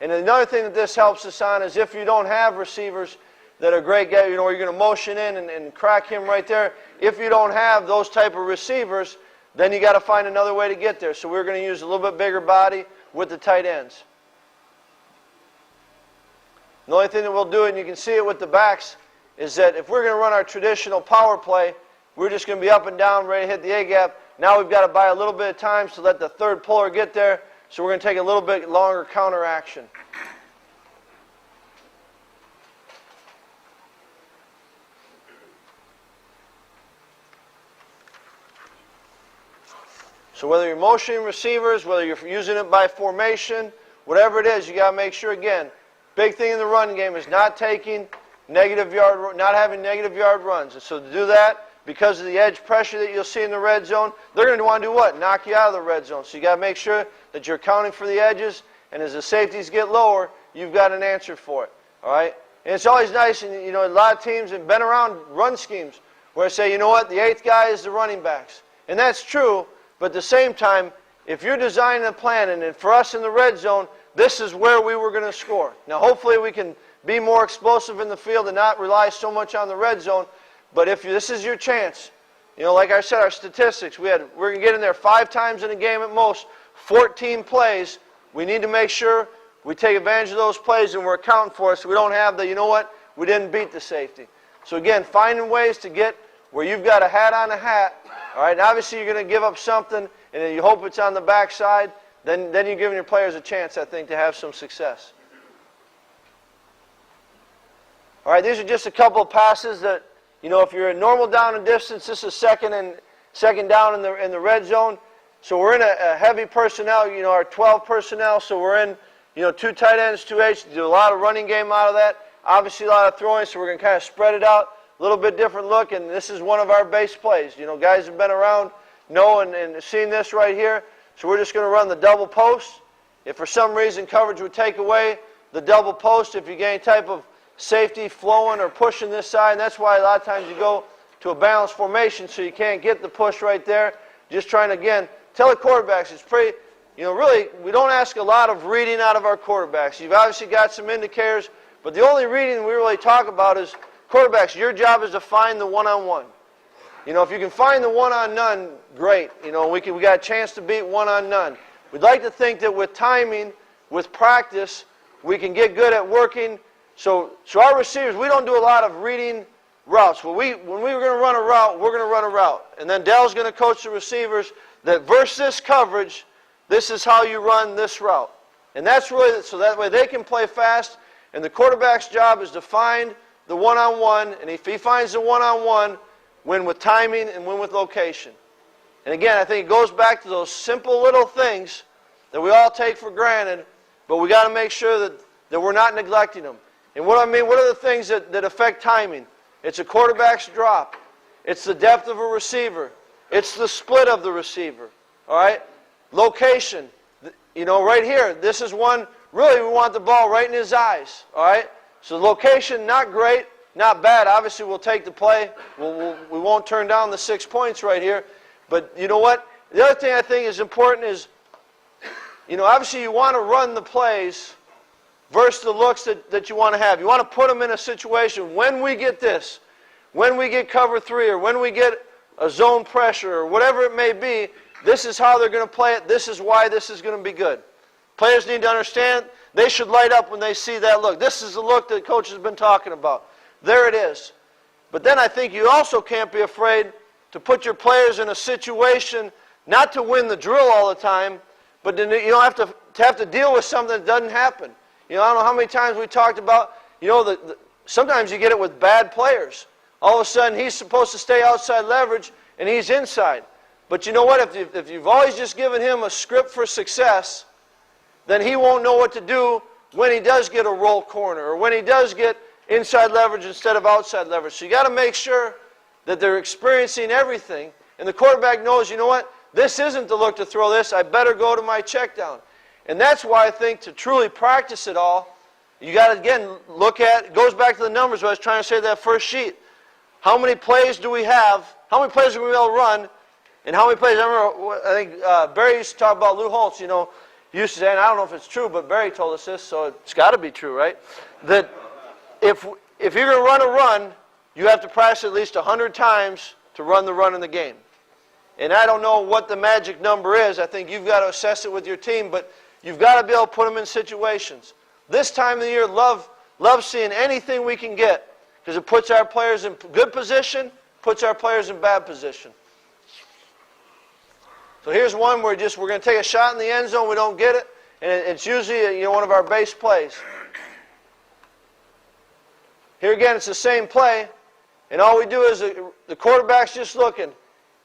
And another thing that this helps us on is if you don't have receivers that are great guys, you're going to motion in and crack him right there. If you don't have those type of receivers, then you got to find another way to get there. So we're going to use a little bit bigger body with the tight ends. The only thing that we'll do, and you can see it with the backs, is that if we're going to run our traditional power play, we're just going to be up and down, ready to hit the A-gap. Now we've got to buy a little bit of time to let the third puller get there, so we're going to take a little bit longer counter action. So whether you're motioning receivers, whether you're using it by formation, whatever it is, you got to make sure, again, big thing in the run game is not having negative yard runs. And so to do that, because of the edge pressure that you'll see in the red zone, they're going to want to do what? Knock you out of the red zone. So you got to make sure that you're accounting for the edges, and as the safeties get lower, you've got an answer for it. All right? And it's always nice, and a lot of teams have been around run schemes where they say, you know what, the 8th guy is the running backs. And that's true, but at the same time, if you're designing a plan, and for us in the red zone, this is where we were going to score. Now hopefully we can be more explosive in the field and not rely so much on the red zone. But if this is your chance, like I said, our statistics, we're going to get in there 5 times in a game at most, 14 plays. We need to make sure we take advantage of those plays and we're accounting for it so we don't have the, we didn't beat the safety. So again, finding ways to get where you've got a hat on a hat. All right, and obviously you're going to give up something, and then you hope it's on the backside. Then you're giving your players a chance, I think, to have some success. All right, these are just a couple of passes that, if you're a normal down and distance, this is second and second down in the red zone. So we're in a heavy personnel, our 12 personnel. So we're in, 2 tight ends, 2 H. Do a lot of running game out of that. Obviously a lot of throwing, so we're going to kind of spread it out. A little bit different look, and this is one of our base plays. Guys have been around, know and seen this right here. So we're just going to run the double post. If for some reason coverage would take away the double post, if you get any type of safety flowing or pushing this side, and that's why a lot of times you go to a balanced formation so you can't get the push right there. Just trying to, again, tell the quarterbacks, it's pretty, really, we don't ask a lot of reading out of our quarterbacks. You've obviously got some indicators, but the only reading we really talk about is quarterbacks, your job is to find the one-on-one. If you can find the one-on-none, great. We got a chance to beat one-on-none. We'd like to think that with timing, with practice, we can get good at working. So our receivers, we don't do a lot of reading routes. When we're going to run a route, we're going to run a route. And then Dell's going to coach the receivers that versus this coverage, this is how you run this route. And that's really, so that way they can play fast. And the quarterback's job is to find the one-on-one. And if he finds the one-on-one, win with timing and win with location. And again, I think it goes back to those simple little things that we all take for granted, but we got to make sure that we're not neglecting them. And what I mean, what are the things that affect timing? It's a quarterback's drop. It's the depth of a receiver. It's the split of the receiver. All right? Location. Right here, this is one, really we want the ball right in his eyes. All right? So location, not great, not bad. Obviously, we'll take the play. We won't turn down the 6 points right here. But you know what? The other thing I think is important is, obviously you want to run the plays versus the looks that you want to have. You want to put them in a situation, when we get this, when we get cover 3, or when we get a zone pressure, or whatever it may be, this is how they're going to play it. This is why this is going to be good. Players need to understand they should light up when they see that look. This is the look that coach has been talking about. There it is. But then I think you also can't be afraid to put your players in a situation, not to win the drill all the time, but then you don't have to deal with something that doesn't happen. I don't know how many times we talked about, sometimes you get it with bad players. All of a sudden, he's supposed to stay outside leverage, and he's inside. But you know what? If you've always just given him a script for success, then he won't know what to do when he does get a roll corner, or when he does get inside leverage instead of outside leverage. So you got to make sure that they're experiencing everything, and the quarterback knows, this isn't the look to throw this. I better go to my check down. And that's why I think to truly practice it all, you got to, again, look at, it goes back to the numbers what I was trying to say that first sheet. How many plays do we have? How many plays are we able to run? And how many plays? I think Barry used to talk about Lou Holtz, he used to say, and I don't know if it's true, but Barry told us this, so it's got to be true, right? That if you're going to run a run, you have to practice at least 100 times to run the run in the game. And I don't know what the magic number is. I think you've got to assess it with your team, but you've got to be able to put them in situations. This time of the year, love seeing anything we can get, because it puts our players in good position, puts our players in bad position. So here's one where we're going to take a shot in the end zone, we don't get it, and it's usually one of our base plays. Here again, it's the same play, and all we do is the quarterback's just looking.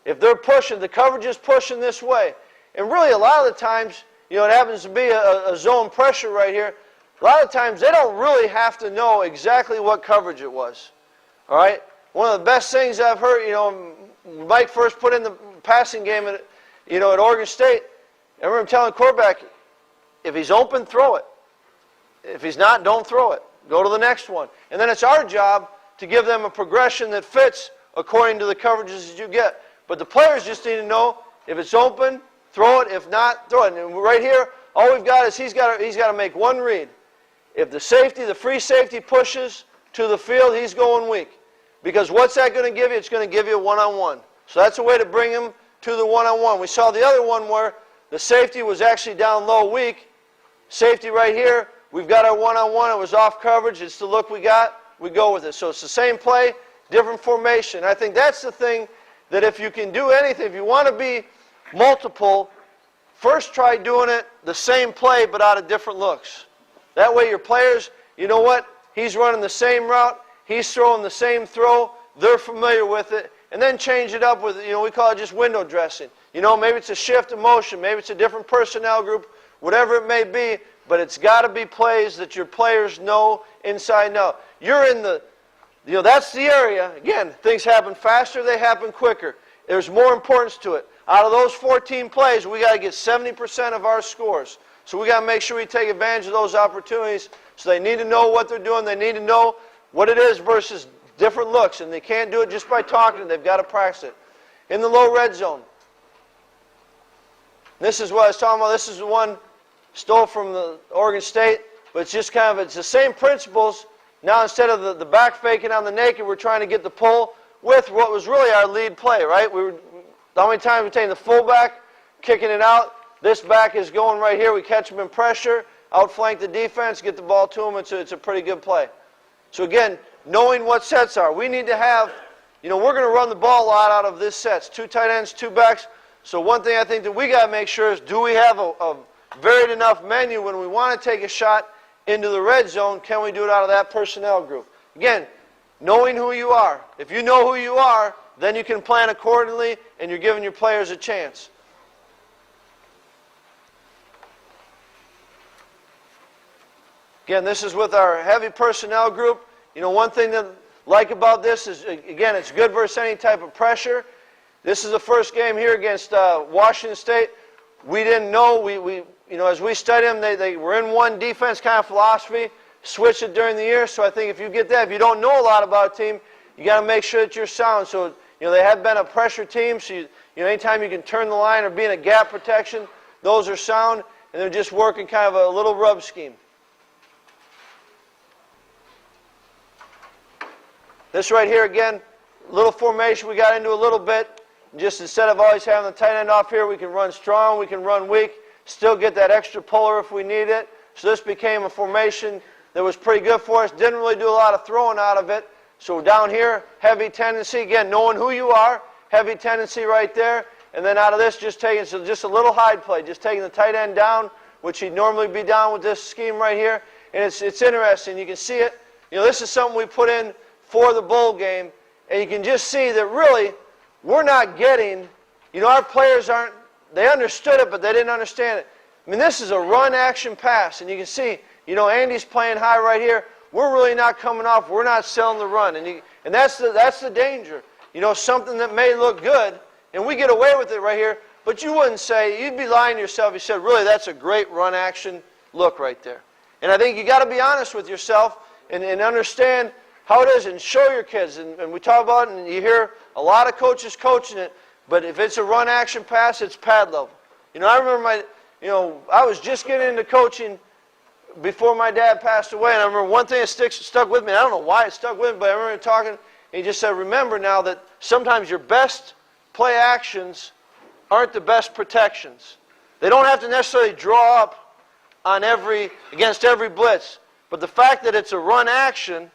If they're pushing, the coverage is pushing this way. And really, a lot of the times, it happens to be a zone pressure right here. A lot of times, they don't really have to know exactly what coverage it was. All right? One of the best things I've heard, Mike first put in the passing game at Oregon State. I remember telling the quarterback, if he's open, throw it. If he's not, don't throw it. Go to the next one. And then it's our job to give them a progression that fits according to the coverages that you get. But the players just need to know, if it's open, throw it. If not, throw it. And right here, all we've got is he's got to make one read. If the free safety pushes to the field, he's going weak. Because what's that going to give you? It's going to give you a one-on-one. So that's a way to bring him to the one-on-one. We saw the other one where the safety was actually down low weak. Safety right here. We've got our one-on-one. It was off coverage. It's the look we got. We go with it. So it's the same play, different formation. I think that's the thing that if you can do anything, if you want to be multiple, first try doing it the same play but out of different looks. That way your players, you know what? He's running the same route. He's throwing the same throw. They're familiar with it. and then change it up with, we call it just window dressing. Maybe it's a shift of motion, maybe it's a different personnel group, whatever it may be, but it's got to be plays that your players know inside and out. You're in the, that's the area. Again, things happen faster, they happen quicker. There's more importance to it. Out of those 14 plays, we got to get 70% of our scores. So we got to make sure we take advantage of those opportunities. So they need to know what they're doing. They need to know what it is versus different looks. And they can't do it just by talking. They've got to practice it. In the low red zone. This is what I was talking about. This is the one stole from the Oregon State. But it's just it's the same principles. Now instead of the back faking on the naked, we're trying to get the pull with what was really our lead play, right? How many times we take the fullback, kicking it out. This back is going right here. We catch them in pressure, outflank the defense, get the ball to them. It's a pretty good play. So again, knowing what sets are. We need to have, we're going to run the ball a lot out of this sets. 2 tight ends, 2 backs. So one thing I think that we got to make sure is, do we have a varied enough menu when we want to take a shot into the red zone? Can we do it out of that personnel group? Again, knowing who you are. If you know who you are, then you can plan accordingly, and you're giving your players a chance. Again, this is with our heavy personnel group. One thing that I like about this is, again, it's good versus any type of pressure. This is the first game here against Washington State. We didn't know, as we studied them, they were in one defense kind of philosophy, switched it during the year. So I think if you get that, if you don't know a lot about a team, you got to make sure that you're sound. So, they have been a pressure team. So, anytime you can turn the line or be in a gap protection, those are sound. And they're just working kind of a little rub scheme. This right here, again, little formation we got into a little bit. Just instead of always having the tight end off here, we can run strong, we can run weak, still get that extra puller if we need it. So this became a formation that was pretty good for us. Didn't really do a lot of throwing out of it. So down here, heavy tendency. Again, knowing who you are, heavy tendency right there. And then out of this, just a little hide play, just taking the tight end down, which he'd normally be down with this scheme right here. And it's interesting. You can see it. This is something we put in for the bowl game. And you can just see that really, we're not getting, our players they understood it, but they didn't understand it. I mean, this is a run action pass. And you can see, Andy's playing high right here. We're really not coming off. We're not selling the run. And that's the danger. Something that may look good, and we get away with it right here, but you wouldn't say, you'd be lying to yourself. You said, really, that's a great run action look right there. And I think you got to be honest with yourself and understand how it is and show your kids. And we talk about it, and you hear a lot of coaches coaching it, but if it's a run action pass, it's pad level. I remember I was just getting into coaching before my dad passed away, and I remember one thing that stuck with me. I don't know why it stuck with me, but I remember talking, and he just said, remember now that sometimes your best play actions aren't the best protections. They don't have to necessarily draw up on against every blitz, but the fact that it's a run action,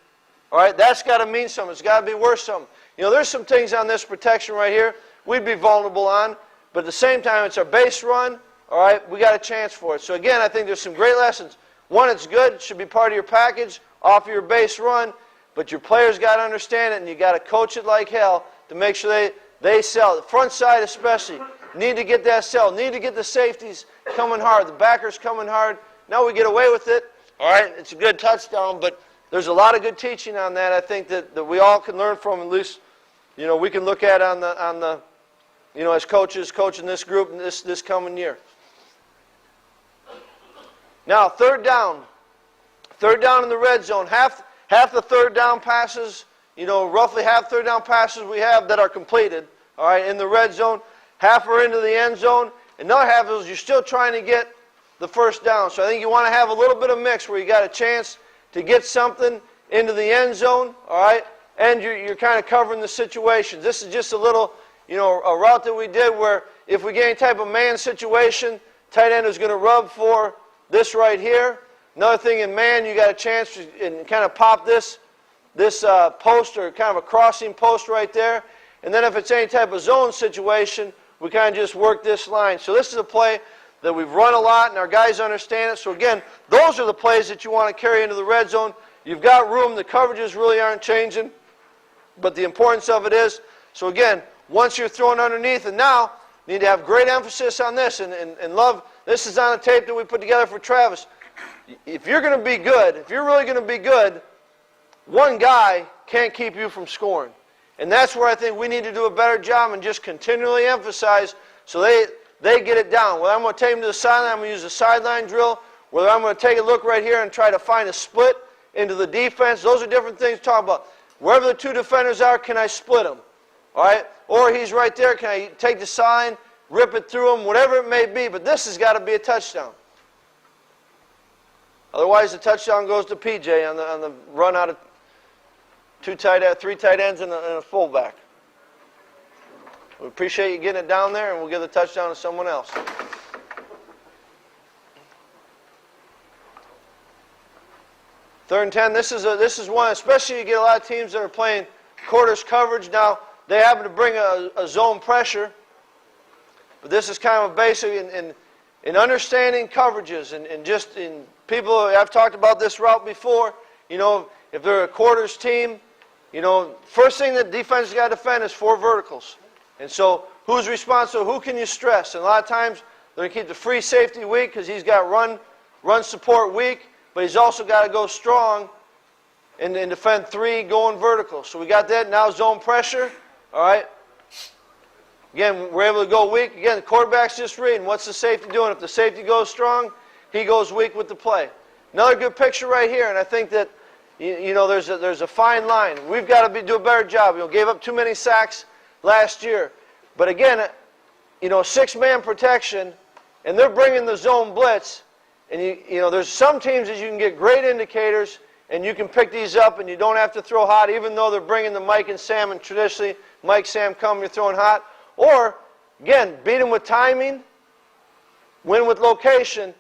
all right, that's got to mean something. It's got to be worth something. There's some things on this protection right here we'd be vulnerable on, but at the same time, it's our base run, all right, we got a chance for it. So again, I think there's some great lessons. One, it's good. It should be part of your package, off of your base run. But your players got to understand it, and you got to coach it like hell to make sure they sell. The front side especially, need to get that sell. Need to get the safeties coming hard, the backers coming hard. Now we get away with it. All right, it's a good touchdown, but there's a lot of good teaching on that. I think that we all can learn from. At least, we can look at on the as coaches coaching this group this coming year. Now, third down in the red zone. Half the third down passes, roughly half third down passes we have that are completed, all right, in the red zone. Half are into the end zone. Another half is you're still trying to get the first down. So I think you want to have a little bit of mix where you got a chance to get something into the end zone, all right, and you're kind of covering the situations. This is just a little, a route that we did where if we get any type of man situation, tight end is going to rub for this right here. Another thing in man, you got a chance to kind of pop this post or kind of a crossing post right there. And then if it's any type of zone situation, we kind of just work this line. So this is a play that we've run a lot, and our guys understand it. So again, those are the plays that you want to carry into the red zone. You've got room. The coverages really aren't changing. But the importance of it is So again, once you're thrown underneath, and now you need to have great emphasis on this, and love, this is on a tape that we put together for Travis. If you're going to be good, if you're really going to be good, one guy can't keep you from scoring. And that's where I think we need to do a better job and just continually emphasize so they get it down. Whether I'm going to take them to the sideline, I'm going to use a sideline drill, whether I'm going to take a look right here and try to find a split into the defense, those are different things to talk about. Wherever the two defenders are, can I split them? All right? Or he's right there, can I take the sign, rip it through him, whatever it may be, but this has got to be a touchdown. Otherwise, the touchdown goes to PJ on the run out of three tight ends and a fullback. We appreciate you getting it down there, and we'll give the touchdown to someone else. Third and 10, this is one, especially you get a lot of teams that are playing quarters coverage. Now, they happen to bring a zone pressure, but this is kind of a basic in understanding coverages and just in people, I've talked about this route before, you know, if they're a quarters team, you know, first thing that defense has got to defend is 4 verticals. And so who's responsible? Who can you stress? And a lot of times they're going to keep the free safety weak because he's got run support weak, but he's also got to go strong and defend 3 going vertical. So we got that. Now zone pressure. All right. Again, we're able to go weak. Again, the quarterback's just reading. What's the safety doing? If the safety goes strong, he goes weak with the play. Another good picture right here, and I think that you know there's a fine line. We've got to do a better job. You know, gave up too many sacks last year, but again, you know, 6-man protection, and they're bringing the zone blitz, and you know, there's some teams that you can get great indicators, and you can pick these up, and you don't have to throw hot, even though they're bringing the Mike and Sam, and traditionally Mike, Sam come, you're throwing hot, or again, beat them with timing, win with location.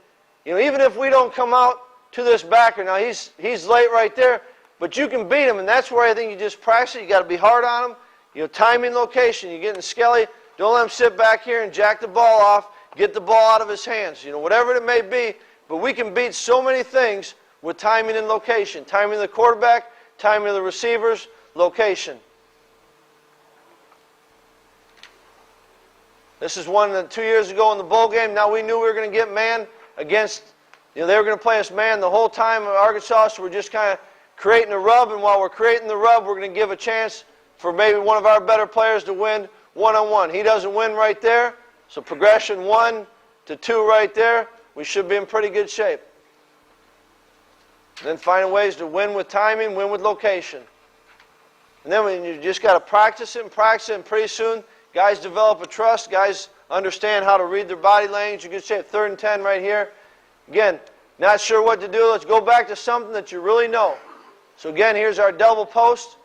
You know, even if we don't come out to this backer, now he's late right there, but you can beat him, and that's where I think you just practice it. You got to be hard on him. You know, timing, location. You're getting Skelly. Don't let him sit back here and jack the ball off. Get the ball out of his hands. You know, whatever it may be. But we can beat so many things with timing and location. Timing of the quarterback, timing of the receivers, location. This is one that 2 years ago in the bowl game. Now we knew we were going to get man against, you know, they were going to play us man the whole time in Arkansas, so we're just kind of creating a rub, and while we're creating the rub, we're going to give a chance for maybe one of our better players to win one-on-one. He doesn't win right there, so progression 1 to 2 right there, we should be in pretty good shape. And then finding ways to win with timing, win with location. And then you just got to practice it, and pretty soon guys develop a trust, guys understand how to read their body language. You can say 3rd and 10 right here. Again, not sure what to do. Let's go back to something that you really know. So again, here's our double post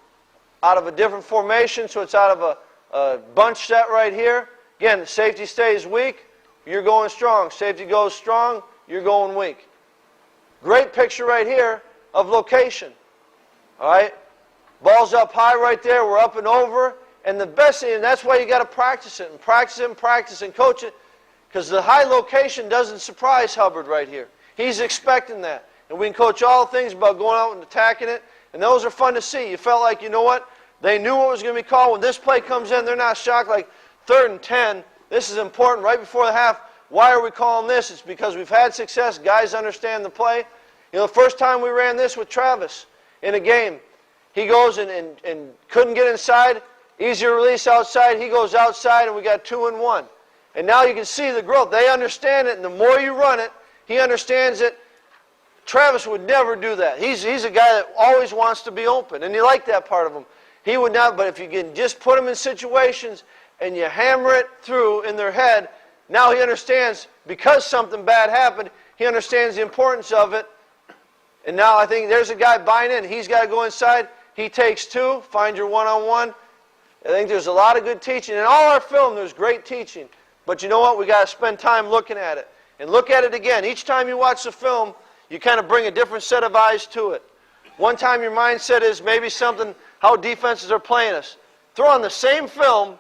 out of a different formation. So it's out of a bunch set right here. Again, the safety stays weak. You're going strong. Safety goes strong. You're going weak. Great picture right here of location. All right? Ball's up high right there. We're up and over. And the best thing, and that's why you got to practice it and practice it and practice and coach it, because the high location doesn't surprise Hubbard right here. He's expecting that. And we can coach all things about going out and attacking it, and those are fun to see. You felt like, you know what, they knew what was going to be called. When this play comes in, they're not shocked like 3rd and 10. This is important right before the half. Why are we calling this? It's because we've had success. Guys understand the play. You know, the first time we ran this with Travis in a game, he goes and couldn't get inside. Easier release outside. He goes outside, and we got 2 and 1. And now you can see the growth. They understand it, and the more you run it, he understands it. Travis would never do that. He's a guy that always wants to be open, and you like that part of him. He would not, but if you can just put him in situations and you hammer it through in their head, now he understands because something bad happened, he understands the importance of it. And now I think there's a guy buying in. He's got to go inside. He takes 2, find your one-on-one. I think there's a lot of good teaching. In all our film, there's great teaching. But you know what? We got to spend time looking at it. And look at it again. Each time you watch the film, you kind of bring a different set of eyes to it. One time your mindset is maybe something, how defenses are playing us. Throw on the same film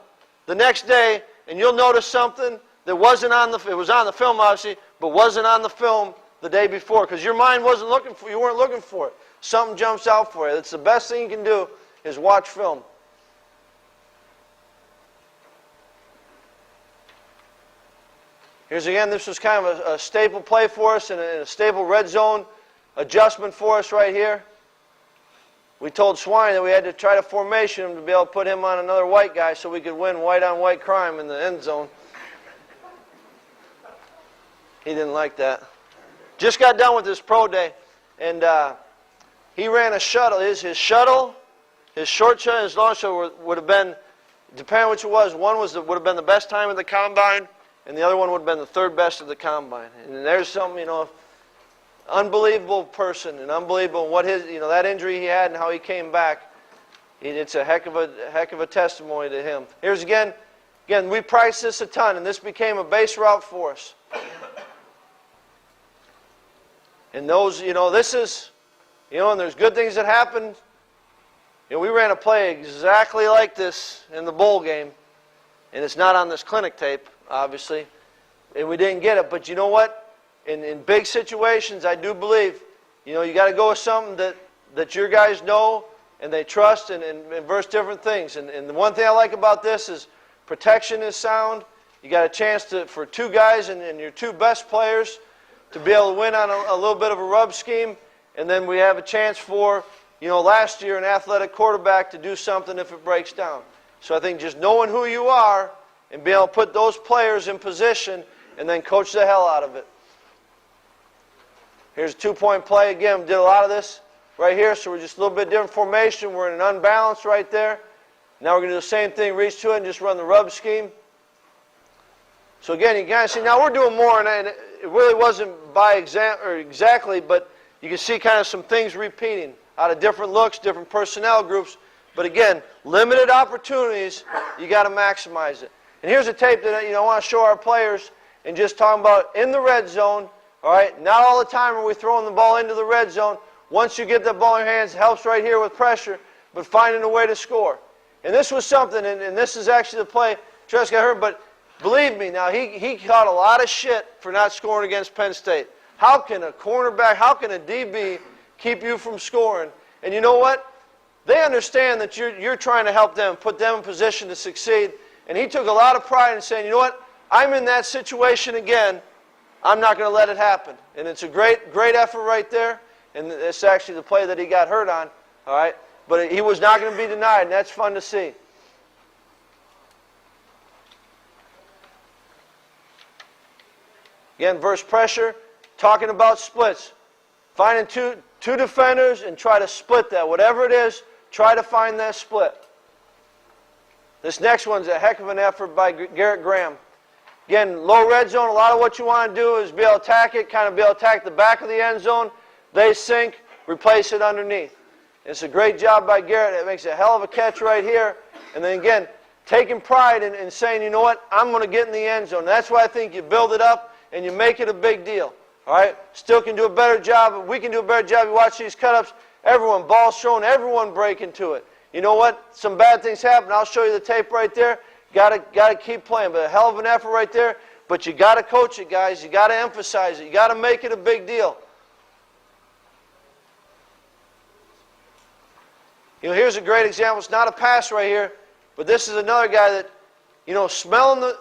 the next day, and you'll notice something that wasn't on the, it was on the film obviously, but wasn't on the film the day before. Because your mind wasn't looking for, you weren't looking for it. Something jumps out for you. That's the best thing you can do is watch film. Here's again, this was kind of a staple play for us and a staple red zone adjustment for us right here. We told Swine that we had to try to formation him to be able to put him on another white guy so we could win white-on-white crime in the end zone. He didn't like that. Just got done with his pro day, and he ran a shuttle. His shuttle, his short shuttle, and his long shuttle would have been, depending on which it was, one would have been the best time at the combine, and the other one would have been the third best at the combine. And there's some, unbelievable person, and unbelievable what his, that injury he had and how he came back. It's a heck of a testimony to him. Here's again, we practiced this a ton, and this became a base route for us. And those, this is, and there's good things that happen. We ran a play exactly like this in the bowl game, and it's not on this clinic tape, obviously, and we didn't get it. But you know what? In big situations, I do believe, you got to go with something that your guys know and they trust and versus different things. And the one thing I like about this is protection is sound. You got a chance for two guys and your two best players to be able to win on a little bit of a rub scheme. And then we have a chance for, last year an athletic quarterback to do something if it breaks down. So I think just knowing who you are and being able to put those players in position and then coach the hell out of it. Here's a two-point play. Again, we did a lot of this right here, so we're just a little bit different formation. We're in an unbalance right there. Now we're going to do the same thing, reach to it, and just run the rub scheme. So again, you kind of see, now we're doing more, and it really wasn't by exactly, but you can see kind of some things repeating out of different looks, different personnel groups. But again, limited opportunities, you got to maximize it. And here's a tape that I want to show our players and just talking about in the red zone. All right, not all the time are we throwing the ball into the red zone. Once you get the ball in your hands, it helps right here with pressure, but finding a way to score. And this was something, and this is actually the play Chryst got hurt, but believe me, now he caught a lot of shit for not scoring against Penn State. How can a cornerback, how can a DB keep you from scoring? And you know what? They understand that you're trying to help them, put them in position to succeed. And he took a lot of pride in saying, you know what? I'm in that situation again. I'm not going to let it happen. And it's a great effort right there. And it's actually the play that he got hurt on. All right? But he was not going to be denied, and that's fun to see. Again, versus pressure, talking about splits. Finding two defenders and try to split that. Whatever it is, try to find that split. This next one's a heck of an effort by Garrett Graham. Again, low red zone, a lot of what you want to do is be able to attack it, kind of be able to attack the back of the end zone. They sink, replace it underneath. It's a great job by Garrett. It makes a hell of a catch right here. And then again, taking pride in saying, you know what, I'm going to get in the end zone. That's why I think you build it up and you make it a big deal. All right? Still can do a better job. We can do a better job. You watch these cut-ups, everyone, ball's thrown, everyone break into it. You know what? Some bad things happen. I'll show you the tape right there. Got to keep playing, but a hell of an effort right there. But you got to coach it, guys. You got to emphasize it. You got to make it a big deal. Here's a great example. It's not a pass right here, but this is another guy that, smelling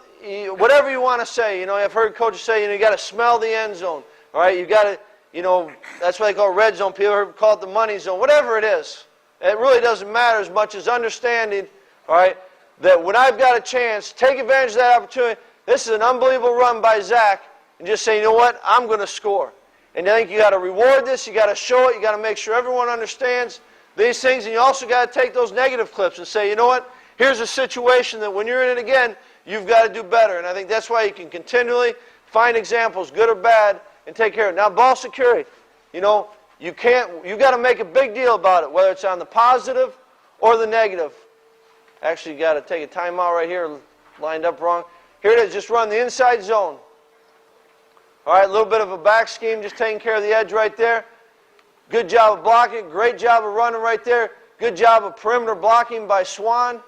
whatever you want to say. I've heard coaches say, you got to smell the end zone. All right, you got to, that's what they call red zone. People call it the money zone. Whatever it is, it really doesn't matter as much as understanding. All right. That when I've got a chance, take advantage of that opportunity. This is an unbelievable run by Zach, and just say, you know what, I'm going to score. And I think you got to reward this, you got to show it, you got to make sure everyone understands these things, and you also got to take those negative clips and say, you know what, here's a situation that when you're in it again, you've got to do better. And I think that's why you can continually find examples, good or bad, and take care of it. Now, ball security, you got to make a big deal about it, whether it's on the positive or the negative. Actually, got to take a timeout right here, lined up wrong. Here it is, just run the inside zone. All right, a little bit of a back scheme, just taking care of the edge right there. Good job of blocking, great job of running right there. Good job of perimeter blocking by Swan.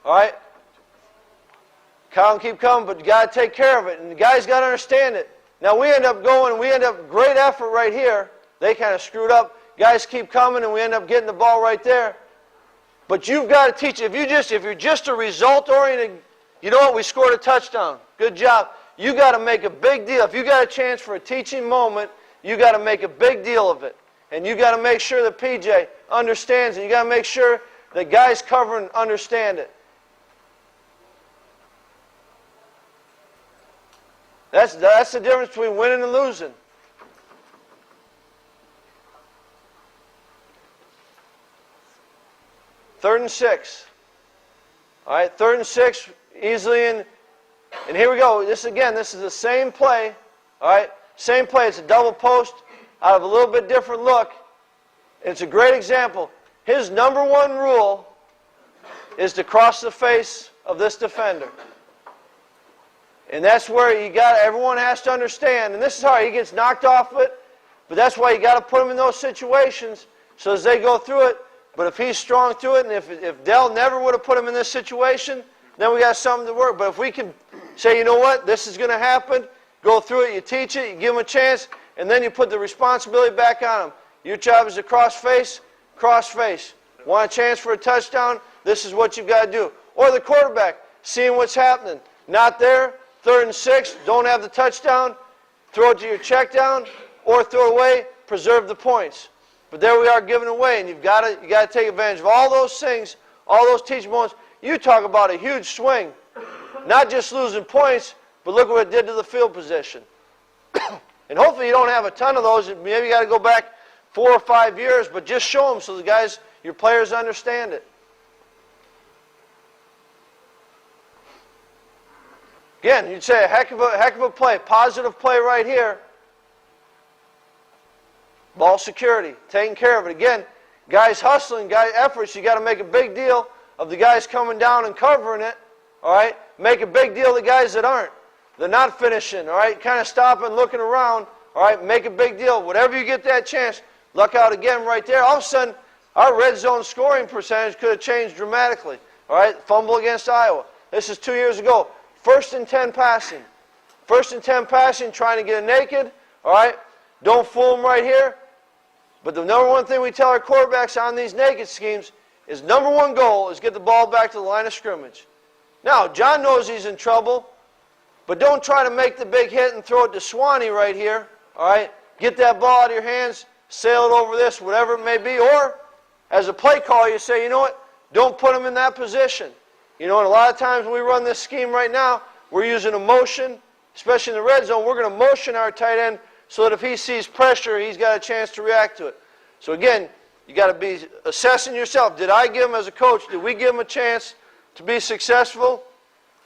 All right. Kyle can keep coming, but you got to take care of it, and the guys got to understand it. Now we end up great effort right here. They kind of screwed up. Guys keep coming, and we end up getting the ball right there. But you've got to teach. If you're just a result-oriented, you know what? We scored a touchdown. Good job. you got to make a big deal. If you got a chance for a teaching moment, you got to make a big deal of it. And you got to make sure that PJ understands it. You got to make sure that guys covering understand it. That's the difference between winning and losing. Third and 6. All right, 3rd and 6, easily in. And here we go. This is the same play. All right, same play. It's a double post out of a little bit different look. It's a great example. His number one rule is to cross the face of this defender. And that's where everyone has to understand. And this is how he gets knocked off it. But that's why you got to put him in those situations so as they go through it. But if he's strong through it, and if Dell never would have put him in this situation, then we got something to work. But if we can say, you know what, this is going to happen, go through it, you teach it, you give him a chance, and then you put the responsibility back on him. Your job is to cross face, cross face. Want a chance for a touchdown? This is what you've got to do. Or the quarterback, seeing what's happening. Not there, 3rd and 6, don't have the touchdown, throw it to your check down, or throw it away, preserve the points. But there we are giving away, and you got to take advantage of all those things, all those teaching moments. You talk about a huge swing. Not just losing points, but look what it did to the field position. And hopefully you don't have a ton of those. Maybe you got to go back 4 or 5 years, but just show them so the guys, your players understand it. Again, you'd say a heck of a play, positive play right here. Ball security, taking care of it. Again, guys hustling, guys efforts, you got to make a big deal of the guys coming down and covering it. All right? Make a big deal of the guys that aren't. They're not finishing, all right? Kind of stopping, looking around, all right? Make a big deal. Whatever you get that chance, luck out again right there. All of a sudden, our red zone scoring percentage could have changed dramatically, all right? Fumble against Iowa. This is 2 years ago. 1st and 10 passing. 1st and 10 passing, trying to get it naked, all right? Don't fool them right here. But the number one thing we tell our quarterbacks on these naked schemes is number one goal is get the ball back to the line of scrimmage. Now, John knows he's in trouble, but don't try to make the big hit and throw it to Swanee right here, all right? Get that ball out of your hands, sail it over this, whatever it may be. Or, as a play caller, you say, you know what, don't put him in that position. You know, and a lot of times when we run this scheme right now, we're using a motion, especially in the red zone. We're going to motion our tight end so that if he sees pressure, he's got a chance to react to it. So again, you got to be assessing yourself. Did I give him as a coach, did we give him a chance to be successful?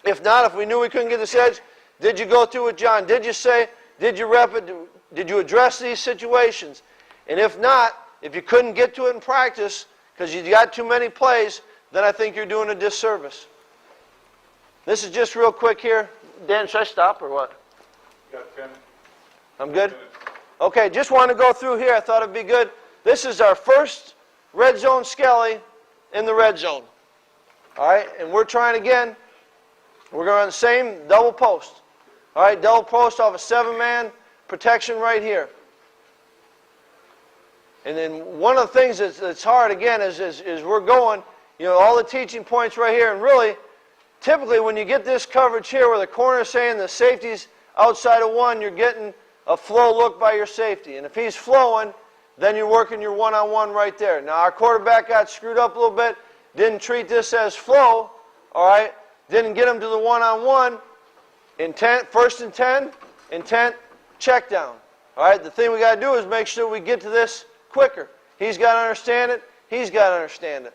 If not, if we knew we couldn't get this edge, did you go through with John? Did you say, did you rep it? Did you address these situations? And if not, if you couldn't get to it in practice because you got too many plays, then I think you're doing a disservice. This is just real quick here. Dan, should I stop or what? You got 10? I'm good? Okay, just want to go through here. I thought it'd be good. This is our first red zone Skelly in the red zone. All right, and we're trying again. We're going to run the same double post. All right, double post off a 7-man protection right here. And then one of the things that's hard, again, is we're going, you know, all the teaching points right here. And really, typically when you get this coverage here where the corner is saying the safety's outside of 1, you're getting a flow look by your safety. And if he's flowing, then you're working your one-on-one right there. Now, our quarterback got screwed up a little bit, didn't treat this as flow, all right? Didn't get him to the one-on-one. Intent, 1st and 10, intent, check down. All right, the thing we got to do is make sure we get to this quicker. He's got to understand it. He's got to understand it.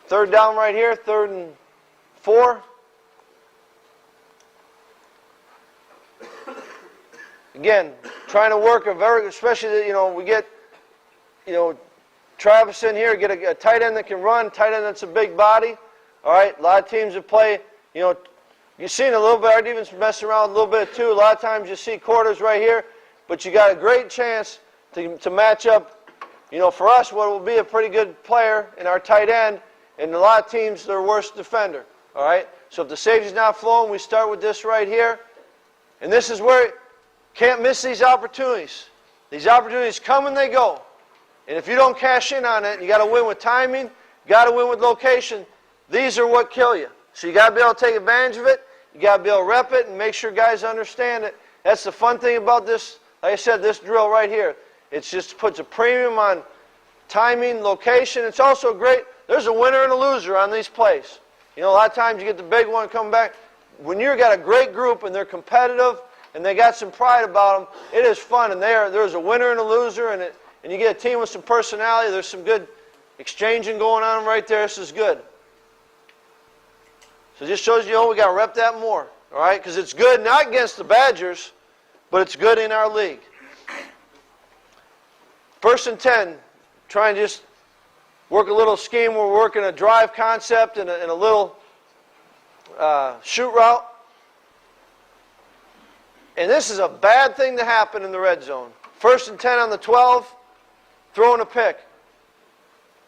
3rd down right here, 3rd and 4. Again, trying to work especially, you know, we get, you know, Travis in here, get a tight end that can run, tight end that's a big body. All right, a lot of teams that play, you know, you've seen a little bit, our defense messing around a little bit too. A lot of times you see quarters right here, but you got a great chance to match up, you know, for us, what will be a pretty good player in our tight end, and a lot of teams, their worst defender. All right, so if the safety's not flowing, we start with this right here. And this is where, can't miss these opportunities. These opportunities come and they go. And if you don't cash in on it, you got to win with timing, got to win with location. These are what kill you. So you got to be able to take advantage of it. You got to be able to rep it and make sure guys understand it. That's the fun thing about this. Like I said, this drill right here. It just puts a premium on timing, location. It's also great. There's a winner and a loser on these plays. You know, a lot of times you get the big one coming back. When you've got a great group and they're competitive and they got some pride about them, it is fun. And there's a winner and a loser, and you get a team with some personality. There's some good exchanging going on right there. This is good. So it just shows you, we got to rep that more, all right? Because it's good not against the Badgers, but it's good in our league. 1st and 10, try and just work a little scheme. We're working a drive concept and a little shoot route. And this is a bad thing to happen in the red zone. 1st and 10 on the 12, throwing a pick.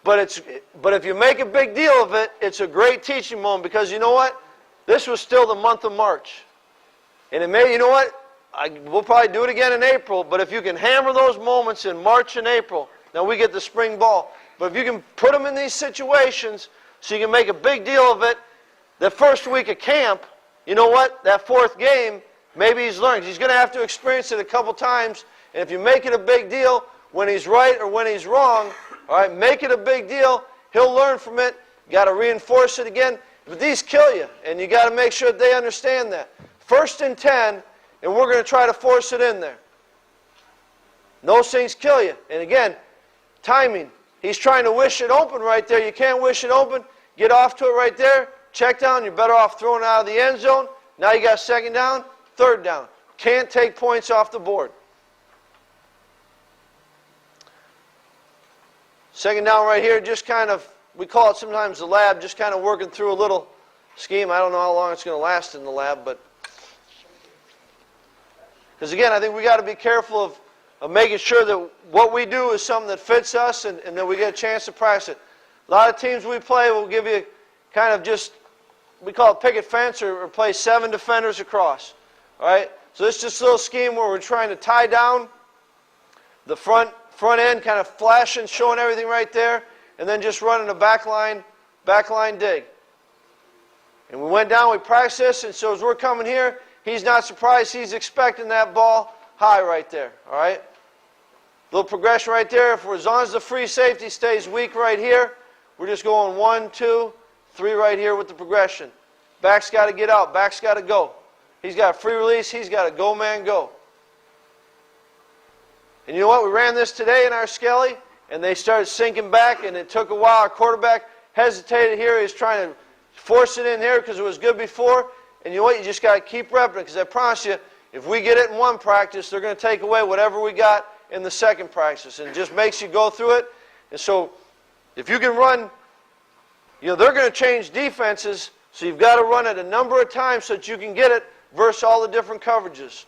But if you make a big deal of it, it's a great teaching moment, because you know what? This was still the month of March. And it may, you know what? We'll probably do it again in April, but if you can hammer those moments in March and April, now we get the spring ball. But if you can put them in these situations so you can make a big deal of it, the first week of camp, you know what? That 4th game, maybe he's learned. He's going to have to experience it a couple times. And if you make it a big deal when he's right or when he's wrong, all right, make it a big deal. He'll learn from it. You got to reinforce it again. But these kill you, and you got to make sure that they understand that. 1st and 10, and we're going to try to force it in there. Those things kill you. And again, timing. He's trying to wish it open right there. You can't wish it open. Get off to it right there. Check down. You're better off throwing it out of the end zone. Now you got 2nd down, 3rd down. Can't take points off the board. 2nd down right here, just kind of, we call it sometimes the lab, just kind of working through a little scheme. I don't know how long it's going to last in the lab, but because again, I think we got to be careful of making sure that what we do is something that fits us, and that we get a chance to practice it. A lot of teams we play will give you kind of just, we call it picket fence, or play 7 defenders across. All right? So this is just a little scheme where we're trying to tie down the front end, kind of flashing, showing everything right there, and then just running a backline dig. And we went down, we practiced this, and so as we're coming here, he's not surprised. He's expecting that ball high right there, all right? Little progression right there. As long as the free safety stays weak right here, we're just going 1, 2, 3 right here with the progression. Back's got to get out. Back's got to go. He's got a free release. He's got to go, man, go. And you know what? We ran this today in our Skelly, and they started sinking back, and it took a while. Our quarterback hesitated here. He was trying to force it in here because it was good before. And you know what? You just got to keep repping it, because I promise you, if we get it in one practice, they're going to take away whatever we got in the second practice. And it just makes you go through it. And so if you can run, you know, they're going to change defenses, so you've got to run it a number of times so that you can get it versus all the different coverages.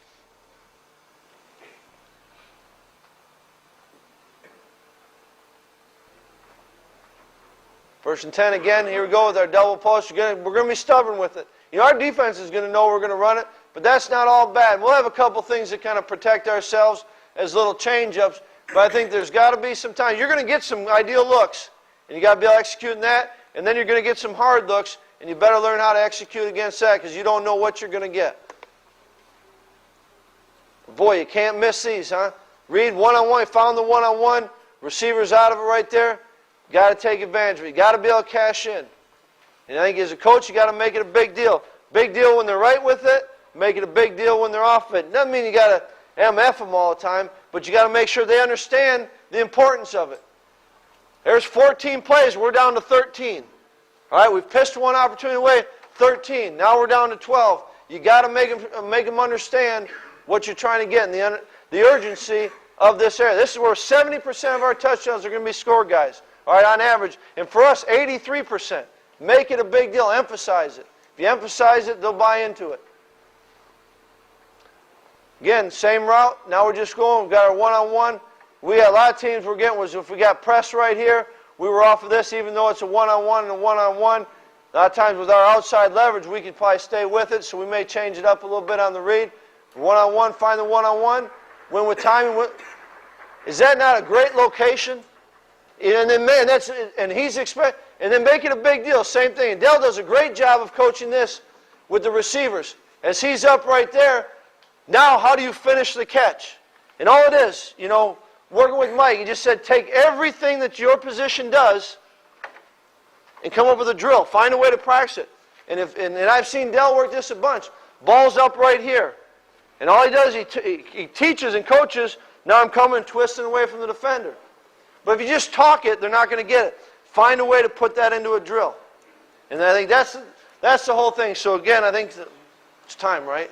First and 10 again. Here we go with our double post. We're going to be stubborn with it. You know, our defense is going to know we're going to run it, but that's not all bad. We'll have a couple things that kind of protect ourselves as little change-ups, but I think there's got to be some time. You're going to get some ideal looks, and you got to be able to execute in that, and then you're going to get some hard looks, and you better learn how to execute against that, because you don't know what you're going to get. Boy, you can't miss these, huh? Read one-on-one. You found the one-on-one. Receiver's out of it right there. Got to take advantage of it. You got to be able to cash in. And I think as a coach, you got to make it a big deal. Big deal when they're right with it. Make it a big deal when they're off it. Doesn't mean you got to MF them all the time, but you got to make sure they understand the importance of it. There's 14 plays. We're down to 13. All right, we've pissed one opportunity away. 13. Now we're down to 12. You got to make them understand what you're trying to get and the urgency of this area. This is where 70% of our touchdowns are going to be scored, guys. All right, on average. And for us, 83%. Make it a big deal. Emphasize it. If you emphasize it, they'll buy into it. Again, same route. Now we're just going. We've got our one-on-one. We had a lot of teams we're getting was if we got press right here, we were off of this even though it's a one-on-one and a one-on-one. A lot of times with our outside leverage, we could probably stay with it, so we may change it up a little bit on the read. One-on-one, find the one-on-one. Win with timing. Is that not a great location? And then, man, and he's expect. and then make it a big deal. Same thing. And Dell does a great job of coaching this with the receivers. As he's up right there, now how do you finish the catch? And all it is, you know, working with Mike, he just said take everything that your position does and come up with a drill. Find a way to practice it. And I've seen Dell work this a bunch. Ball's up right here. And all he does, he teaches and coaches, now I'm coming, twisting away from the defender. But if you just talk it, they're not going to get it. Find a way to put that into a drill. And I think that's the whole thing. So again, I think it's time, right?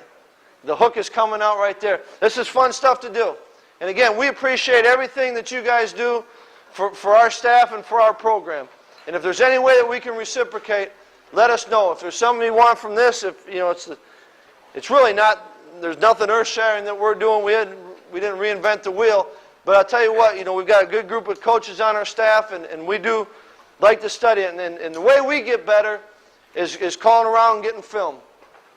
The hook is coming out right there. This is fun stuff to do. And again, we appreciate everything that you guys do for our staff and for our program. And if there's any way that we can reciprocate, let us know. If there's something you want from this, if you know, it's really not. There's nothing earth-shattering that we're doing. We didn't reinvent the wheel. But I'll tell you what, you know, we've got a good group of coaches on our staff, and we do like to study it. And the way we get better is calling around and getting film.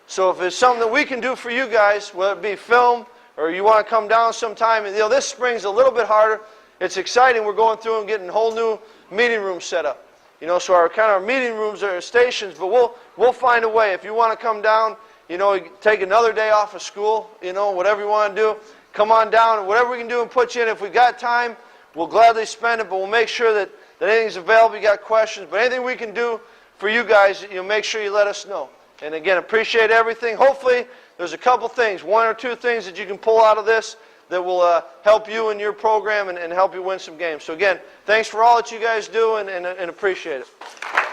So if there's something that we can do for you guys, whether it be film or you want to come down sometime, and, you know, this spring's a little bit harder. It's exciting. We're going through and getting a whole new meeting room set up. You know, so our meeting rooms are stations, but we'll find a way. If you want to come down, you know, take another day off of school, you know, whatever you want to do, come on down. Whatever we can do and put you in. If we've got time, we'll gladly spend it, but we'll make sure that anything's available. You got questions, but anything we can do for you guys, you know, make sure you let us know. And again, appreciate everything. Hopefully, there's a couple things, one or two things that you can pull out of this that will help you in your program and help you win some games. So again, thanks for all that you guys do and appreciate it.